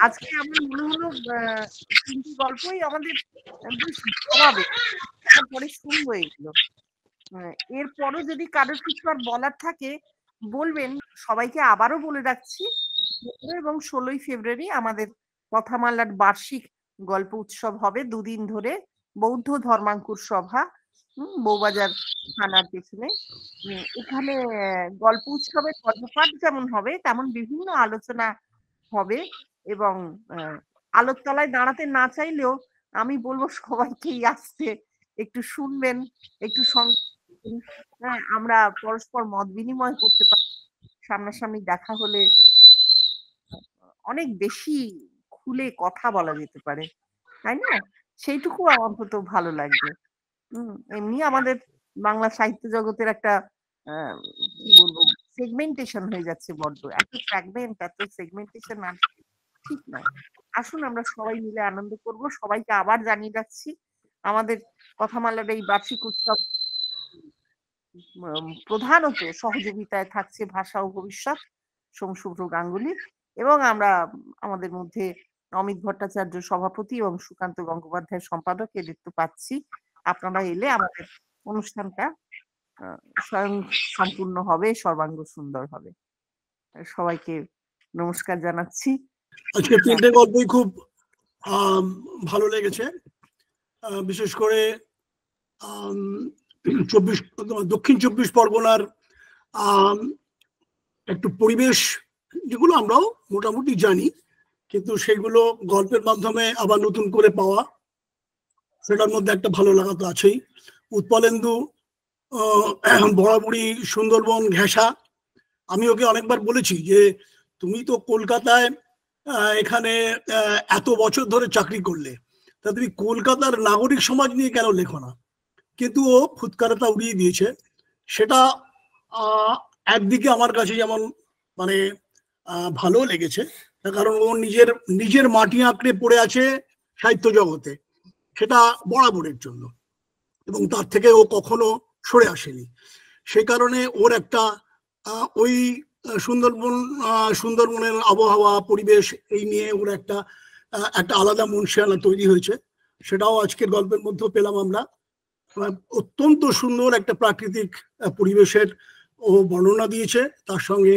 আজকে আমার মনে হলো 3টি গল্পই আমাদের বেশ জমাবে, তারপরে শুনবো এগুলো। এরপরও যদি কারোর কিছু আর বলার থাকে বলবেন। সবাইকে আবারও বলে রাখছি, 15 এবং 16ই ফেব্রুয়ারি আমাদের কথামালার বার্ষিক গল্প উৎসব হবে 2 দিন ধরে, বৌদ্ধ ধর্মাঙ্কুর সভা, বউবাজার থানার পেছনে। এখানে গল্প উৎসবের গল্পপাঠ যেমন হবে তেমন বিভিন্ন আলোচনা হবে এবং আলোর তলায় দাঁড়াতে না চাইলেও আমি বলবো সবাইকেই আসতে, একটু শুনবেন, একটু আমরা পরস্পর মত বিনিময় করতে পারি। সামনাসামনি দেখা হলে অনেক বেশি খুলে কথা বলা যেতে পারে, তাই না? সেইটুকু অন্তত ভালো লাগবে। এমনি আমাদের বাংলা সাহিত্য জগতের একটা কি বলবো সেগমেন্টেশন হয়ে যাচ্ছে বড্ড, এত ফ্র্যাগমেন্ট, এত সেগমেন্টেশন আর ঠিক নয়। আসুন আমরা সবাই মিলে আনন্দ করব। সবাইকে আবার জানিয়ে রাখছি আমাদের কথামালার এই বার্ষিক উৎসব প্রধানত সহযোগিতায় থাকছে ভাষা ও ভবিষ্যৎ, সোমশুভ্র গাঙ্গুলি, এবং আমরা আমাদের মধ্যে অমিত ভট্টাচার্য সভাপতি এবং সুকান্ত গঙ্গোপাধ্যায় সম্পাদক এদের তো পাচ্ছি। আপনারা এলে আমাদের অনুষ্ঠানটা স্বয়ং সম্পূর্ণ হবে, সর্বাঙ্গ সুন্দর হবে। সবাইকে নমস্কার জানাচ্ছি। আজকে 3টে গল্পই খুব ভালো লেগেছে, বিশেষ করে দক্ষিণ 24 পরগনার একটু পরিবেশ, যেগুলো আমরাও মোটামুটি জানি, কিন্তু সেগুলো গল্পের মাধ্যমে আবার নতুন করে পাওয়া, সেটার মধ্যে একটা ভালো লাগা তো আছেই। উৎপলেন্দু বরাবরই সুন্দরবন ঘেঁষা। আমি ওকে অনেকবার বলেছি যে তুমি তো কলকাতায় এখানে এত বছর ধরে চাকরি করলে, তা তুমি কলকাতার নাগরিক সমাজ নিয়ে কেন লেখো না? কিন্তু ও ফুৎকারতা উড়িয়ে দিয়েছে। সেটা একদিকে আমার কাছে যেমন মানে ভালো লেগেছে, কারণ ও নিজের মাটি আঁকড়ে পড়ে আছে সাহিত্য জগতে, সেটা বরাবরের জন্য, এবং তার থেকে ও কখনো সরে আসেনি। সে কারণে ওর একটা ওই সুন্দরবনের আবহাওয়া পরিবেশ এই নিয়ে ওর একটা আলাদা মনসিয়ানা তৈরি হয়েছে। সেটাও আজকের গল্পের মধ্যে পেলাম আমরা। অত্যন্ত সুন্দর একটা প্রাকৃতিক পরিবেশের ও বর্ণনা দিয়েছে, তার সঙ্গে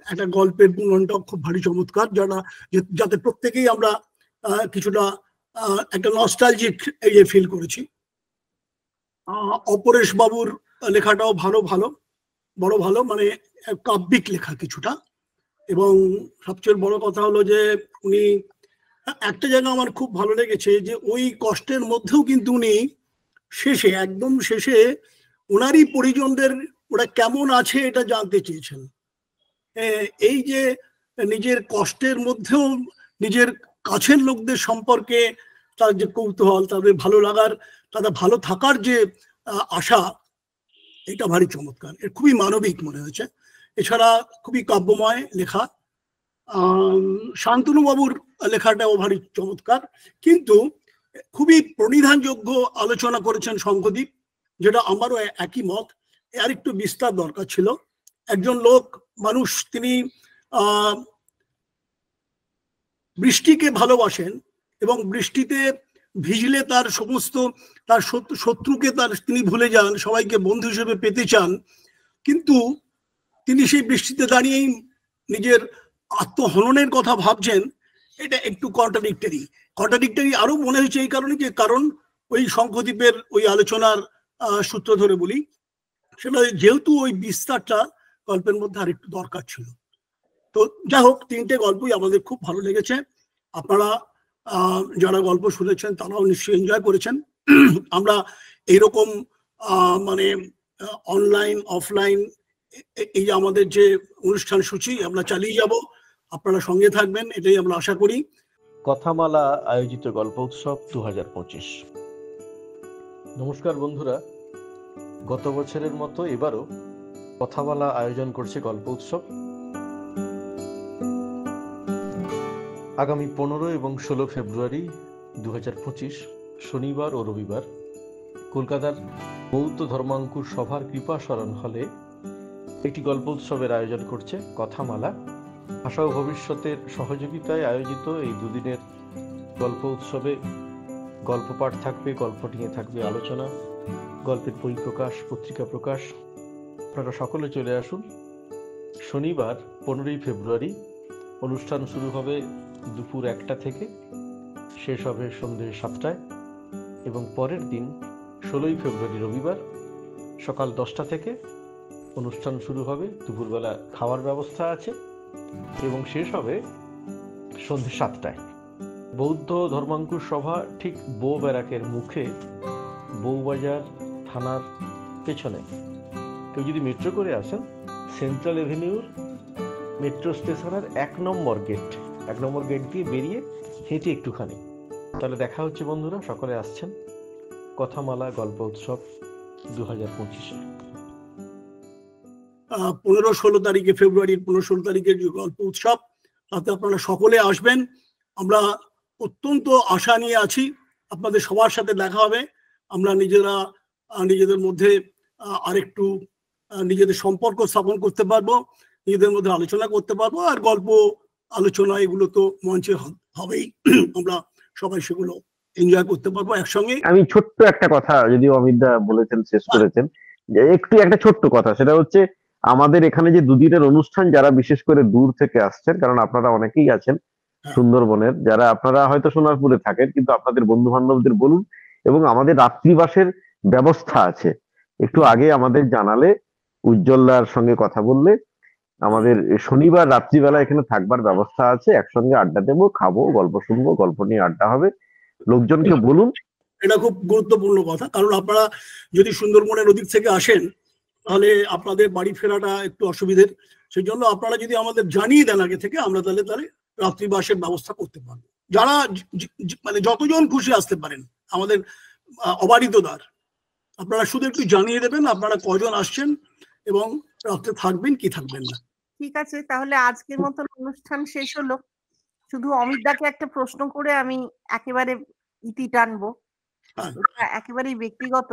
একটা গল্পের বুননটাও খুব ভারী চমৎকার, যাতে প্রত্যেকেই আমরা কিছুটা একটা নস্টালজিক ফিল করেছি। অপরেশ বাবুর লেখাটাও বড় ভালো, মানে কাব্যিক লেখা কিছুটা। এবং সবচেয়ে বড় কথা হলো যে উনি একটা জায়গা আমার খুব ভালো লেগেছে, যে ওই কষ্টের মধ্যেও কিন্তু উনি একদম শেষে ওনারই পরিজনদের ওরা কেমন আছে এটা জানতে চেয়েছেন। এই যে নিজের কষ্টের মধ্যেও নিজের কাছের লোকদের সম্পর্কে তার যে কৌতূহল, তাদের ভালো লাগার, তাদের ভালো থাকার যে আশা, এটা ভারী চমৎকার। এর খুবই মানবিক মনে হয়েছে। এছাড়া খুবই কাব্যময় লেখা। শান্তনু বাবুর লেখাটাও ভারী চমৎকার, কিন্তু খুবই প্রণিধানযোগ্য আলোচনা করেছেন শঙ্খদীপ, যেটা আমারও একই মত। আর একটু বিস্তার দরকার ছিল। একজন মানুষ, তিনি বৃষ্টিকে ভালোবাসেন এবং বৃষ্টিতে ভিজলে তার শত্রুকে তিনি ভুলে যান, সবাইকে বন্ধু হিসেবে পেতে চান, কিন্তু তিনি সেই বৃষ্টিতে দাঁড়িয়েই নিজের আত্মহননের কথা ভাবছেন। এটা একটু কন্ট্রাডিক্টরি আরো মনে হয়েছে এই কারণে, কারণ ওই শঙ্খদ্বীপের ওই আলোচনার সূত্র ধরে বলি, সেটা যেহেতু ওই বিস্তারটা গল্পের মধ্যে আর একটু দরকার ছিল। তো যাই হোক, 3টে গল্পই আমাদের খুব ভালো লেগেছে। আপনারা যারা গল্প শুনেছেন তারাও নিশ্চয়ই এনজয় করেছেন। আমরা এইরকম মানে অনলাইন অফলাইন এই আমাদের যে অনুষ্ঠান সূচি আমরা চালিয়ে যাব, আপনারা সঙ্গে থাকবেন, এটাই আমরা আশা করি। কথামালা আয়োজিত গল্প উৎসব 2025। নমস্কার বন্ধুরা, গত বছরের মতো এবারও কথামালা আয়োজন করছে গল্প উৎসব। আগামী 15 এবং 16 ফেব্রুয়ারি 2025 শনিবার ও রবিবার কলকাতার বৌদ্ধ ধর্মাঙ্কুর সভার কৃপাশরণ হলে একটি গল্প উৎসবের আয়োজন করছে কথামালা। ভাষা ও ভবিষ্যতের সহযোগিতায় আয়োজিত এই দুদিনের গল্প উৎসবে গল্প পাঠ থাকবে, গল্প নিয়ে থাকবে আলোচনা, গল্পের বই প্রকাশ, পত্রিকা প্রকাশ। আপনারা সকলে চলে আসুন। শনিবার 15ই ফেব্রুয়ারি অনুষ্ঠান শুরু হবে দুপুর 1টা থেকে, শেষ হবে সন্ধ্যে 7টায়, এবং পরের দিন 16ই ফেব্রুয়ারি রবিবার সকাল 10টা থেকে অনুষ্ঠান শুরু হবে। দুপুরবেলা খাওয়ার ব্যবস্থা আছে এবং শেষ হবে সন্ধ্যে 7টায়। বৌদ্ধ ধর্মাঙ্কুর সভা ঠিক বো ব্যারাকের মুখে, বউবাজার থানার পেছনে। কেউ যদি মেট্রো করে আসেন, সেন্ট্রাল এভিনিউর মেট্রো স্টেশনের 1 নম্বর গেট দিয়ে বেরিয়ে হেঁটে একটুখানি, তাহলে দেখা হচ্ছে বন্ধুরা। সকলে আসছেন কথামালা গল্প উৎসব 2025-এ। 15-16 তারিখে, ফেব্রুয়ারির 15-16 তারিখের যে গল্প উৎসব, তাতে আপনারা সকলে আসবেন। আমরা অত্যন্ত আশা নিয়ে আছি আপনাদের সবার সাথে দেখা হবে। আমরা নিজেদের মধ্যে আরেকটু নিজেদের সম্পর্ক স্থাপন করতে পারবো, নিজেদের মধ্যে আলোচনা করতে পারবো, আর গল্প আলোচনা এগুলো তো মঞ্চে হবেই। আমরা সবাই সেগুলো এনজয় করতে পারবো একসঙ্গে। আমি ছোট্ট একটা কথা, যদিও অমিতদা বলেছেন, শেষ করেছেন, যে একটা ছোট্ট কথা, সেটা হচ্ছে আমাদের এখানে যে দুদিনের অনুষ্ঠান, যারা বিশেষ করে দূর থেকে আসছেন, কারণ আপনারা অনেকেই আছেন সুন্দরবনের, যারা আপনারা হয়তো সোনারপুরে থাকেন, কিন্তু আপনাদের বন্ধু বান্ধবদের বলুন, এবং আমাদের রাত্রিবাসের ব্যবস্থা আছে। একটু আগে আমাদের জানালে, উজ্জ্বলদার সঙ্গে কথা বললে, আমাদের শনিবার রাত্রিবেলা এখানে থাকবার ব্যবস্থা আছে। একসঙ্গে আড্ডা দেবো, খাবো, গল্প শুনবো, গল্প নিয়ে আড্ডা হবে। লোকজনকে বলুন। এটা খুব গুরুত্বপূর্ণ কথা, কারণ আপনারা যদি সুন্দরবনের ওদিক থেকে আসেন, তাহলে আপনাদের বাড়ি ফেরাটা একটু অসুবিধের। সেই জন্য আপনারা যদি আমাদের জানিয়ে দেন আগে থেকে, আমরা তাহলে রাত্রিবাসের ব্যবস্থা করতে পারবো। যারা মানে যতজন খুশি আসতে পারেন, আমাদের অবারিত দ্বার। আপনারা শুধু একটু জানিয়ে দেবেন আপনারা কজন আসছেন এবং রাত্রে থাকবেন কি থাকবেন না। ঠিক আছে, তাহলে আজকের মতন অনুষ্ঠান শেষ হলো। শুধু অমিতদাকে একটা প্রশ্ন করে আমি একেবারে ইতি টানবো, একেবারেই ব্যক্তিগত।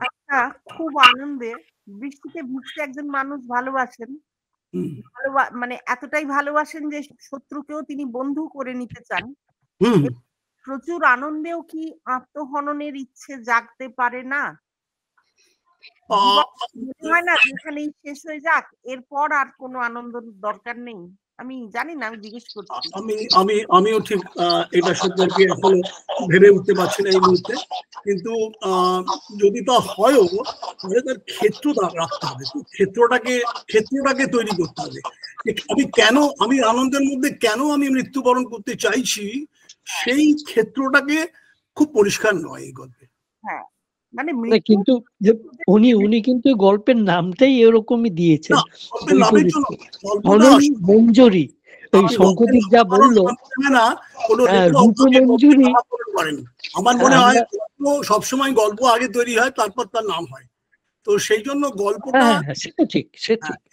একটা খুব আনন্দে বৃষ্টিতে ভিজতে একজন মানুষ ভালোবাসেন, মানে এতটাই ভালোবাসেন যে শত্রুকেও তিনি বন্ধু করে নিতে চান। প্রচুর আনন্দেও কি আত্মহননের ইচ্ছে জাগতে পারে না? মনে হয় না যেখানেই শেষ হয়ে যাক, এরপর আর কোনো আনন্দ দরকার নেই? আমি জানি না, আমি জিজ্ঞেস করছি। আমিও ঠিক এটা সম্পর্কে এখনো ভেবে উঠতে পারছি না এই মুহূর্তে, কিন্তু যদি তা হয়ও, তাহলে তার ক্ষেত্রটা রাখতে হবে, ক্ষেত্রটাকে তৈরি করতে হবে। আমি আনন্দের মধ্যে কেন আমি মৃত্যুবরণ করতে চাইছি, সেই ক্ষেত্রটাকে খুব পরিষ্কার নয় এই গল্পে। হ্যাঁ, মানে কিন্তু উনি কিন্তু গল্পের নামটাই এরকমই দিয়েছেন, মঞ্জুরি। ওই শঙ্করদীপ যা বললো, রূপমঞ্জুরি। আমার মনে হয় সবসময় গল্প আগে তৈরি হয়, তারপর তার নাম হয়। তো সেই জন্য গল্পটা,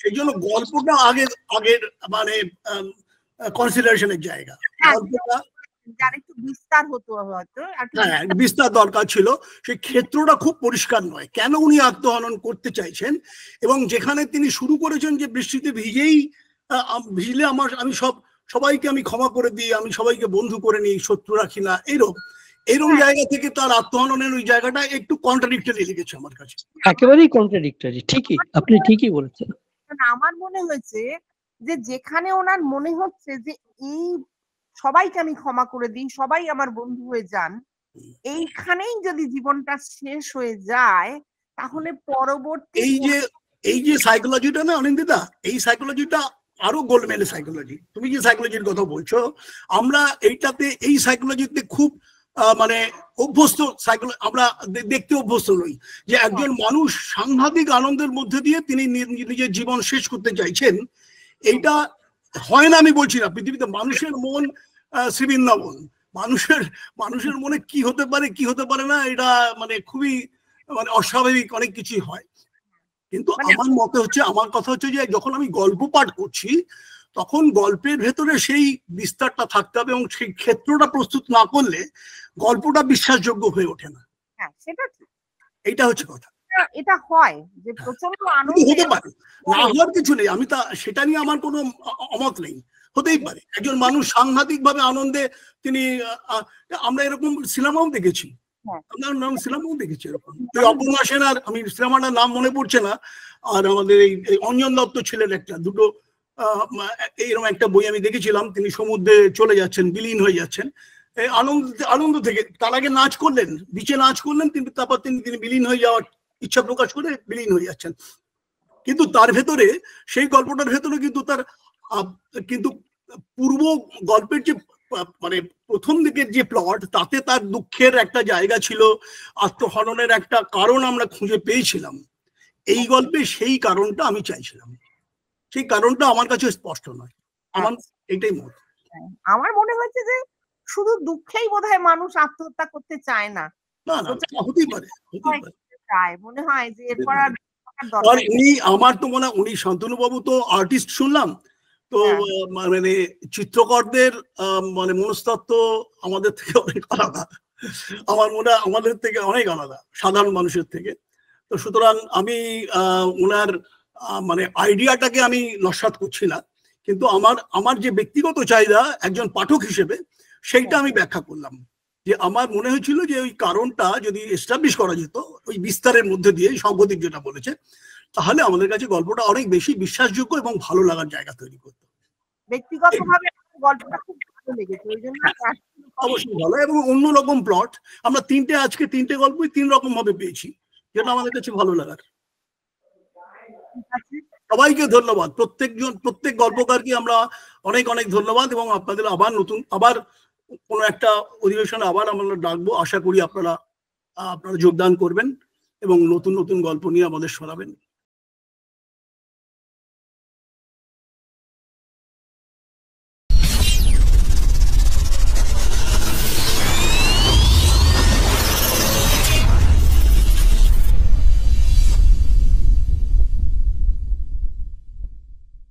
সেই জন্য গল্পটা আগের মানে কনসিডারেশনের জায়গা। গল্পটা যার একটু বিস্তার হতো, হয়তো বিস্তার দরকার ছিল। সেই ক্ষেত্রটা খুব পরিষ্কার নয়, কেন উনি আত্মহনন করতে চাইছেন। এবং যেখানে তিনি শুরু করেছেন যে বৃষ্টিতে ভিজলে আমি সবাইকে আমি ক্ষমা করে দিই, আমি সবাইকে বন্ধু করে নিই, শত্রু রাখি না, এইরকম জায়গা থেকে তার আত্মহননের ওই জায়গাটা একটু কন্ট্রাডিক্টরি লেগেছে আমার কাছে। একেবারেই কন্ট্রাডিক্টরি। ঠিকই, আপনি ঠিকই বলেছেন। আমার মনে হয়েছে যে যেখানে ওনার মনে হচ্ছে যে এই সবাইকে আমি ক্ষমা করে দিই, সবাই আমার বন্ধু হয়ে যান, এইখানেই যদি জীবনটা শেষ হয়ে যায়, তাহলে পরবর্তী এই যে সাইকোলজিটা না অনিন্দিতা, এই সাইকোলজিটা আরো গোলমেলে সাইকোলজি। তুমি যে সাইকোলজির কথা বলছো, আমরা এই সাইকোলজিতে খুব মানে অভ্যস্ত, আমরা দেখতে অভ্যস্ত নই যে একজন মানুষ সাংঘাতিক আনন্দের মধ্যে দিয়ে তিনি নিজের জীবন শেষ করতে চাইছেন। এইটা হয় না, আমি বলছি না। পৃথিবীতে মানুষের মন শ্রীবৃন্দাবন, মানুষের মনে কি হতে পারে কি হতে পারে না, এটা মানে খুবই মানে অস্বাভাবিক অনেক কিছুই হয়। কিন্তু আমার কথা হচ্ছে যে যখন আমি গল্প পাঠ করছি, তখন গল্পের ভেতরে সেই বিস্তারটা থাকতে হবে, এবং সেই ক্ষেত্রটা প্রস্তুত না করলে গল্পটা বিশ্বাসযোগ্য হয়ে ওঠে না। হ্যাঁ, সেটা ঠিক। এইটা হচ্ছে কথা। এটা হয় যে প্রচন্ড আনন্দ হতে পারে, না হওয়ার কিছু নেই। সেটা নিয়ে আমার কোনো অমত নেই। হতেই পারে একজন মানুষ সাংঘাতিক ভাবে আনন্দে তিনি, আমরা এরকম সিনেমাও দেখেছি হ্যাঁ আপনার নাম সিনেমাও দেখেছি এরকম, ওই অপর্ণা সেন আর আমি সিনেমাটার নাম মনে পড়ছে না, আর আমাদের এই অঞ্জন দত্ত ছিলেন একটা, দুটো এইরকম একটা বই আমি দেখেছিলাম, তিনি সমুদ্রে চলে যাচ্ছেন, বিলীন হয়ে যাচ্ছেন, আনন্দ থেকে, তার আগে নাচ করলেন, বিচে নাচ করলেন, তারপর তিনি বিলীন হয়ে যাওয়ার ইচ্ছা প্রকাশ করে বিলীন হয়ে যাচ্ছেন। কিন্তু তার ভেতরে, সেই গল্পটার ভেতরে কিন্তু তার কিন্তু পূর্ব গল্পের যে মানে প্রথম দিকের যে প্লট, তাতে তার দুঃখের একটা জায়গা ছিল, আত্মহননের একটা কারণ আমরা খুঁজে পেয়েছিলাম। এই গল্পে সেই কারণটা আমি চাইছিলাম, সেই কারণটা আমার কাছে স্পষ্ট নয়, আমার এটাই মত। আমার মনে হয়েছে যে শুধু দুঃখেই বোধহয় মানুষ আত্মহত্যা করতে চায় না, না না, হতেই পারে, চায়, মনে হয় যে এরপর আর আর উনি, আমার তো মনে হয় উনি, শান্তনু বাবু তো আর্টিস্ট শুনলাম তো, মানে চিত্রকরদের মানে মনস্তত্ত্ব আমাদের থেকে অনেক আলাদা, আমার মনে হয় আমাদের থেকে অনেক আলাদা সাধারণ মানুষের থেকে। তো সুতরাং আমি ওনার মানে আইডিয়াটাকে আমি নস্যাৎ করছি না, কিন্তু আমার যে ব্যক্তিগত চাহিদা একজন পাঠক হিসেবে, সেইটা আমি ব্যাখ্যা করলাম, যে আমার মনে হয়েছিল যে ওই কারণটা যদি এস্টাবলিশ করা যেত ওই বিস্তারের মধ্যে দিয়ে, সাংঘাতিক যেটা বলেছে, তাহলে আমাদের কাছে গল্পটা অনেক বেশি বিশ্বাসযোগ্য এবং ভালো লাগার জায়গা তৈরি করতো। ব্যক্তিগতভাবে গল্পটা খুব ভালো লেগেছে, ওই জন্য অবশ্যই ভালো, এবং অন্যরকম প্লট, আমরা আজকে তিনটে গল্পই 3 রকম ভাবে পেয়েছি, যেটা আমাদের কাছে ভালো লাগার। সবাইকে ধন্যবাদ, প্রত্যেক গল্পকারকে আমরা অনেক অনেক ধন্যবাদ, এবং আপনাদের আবার কোনো একটা অধিবেশনে আবার আমরা ডাকবো, আশা করি আপনারা যোগদান করবেন এবং নতুন নতুন গল্প নিয়ে আমাদের শোনাবেন।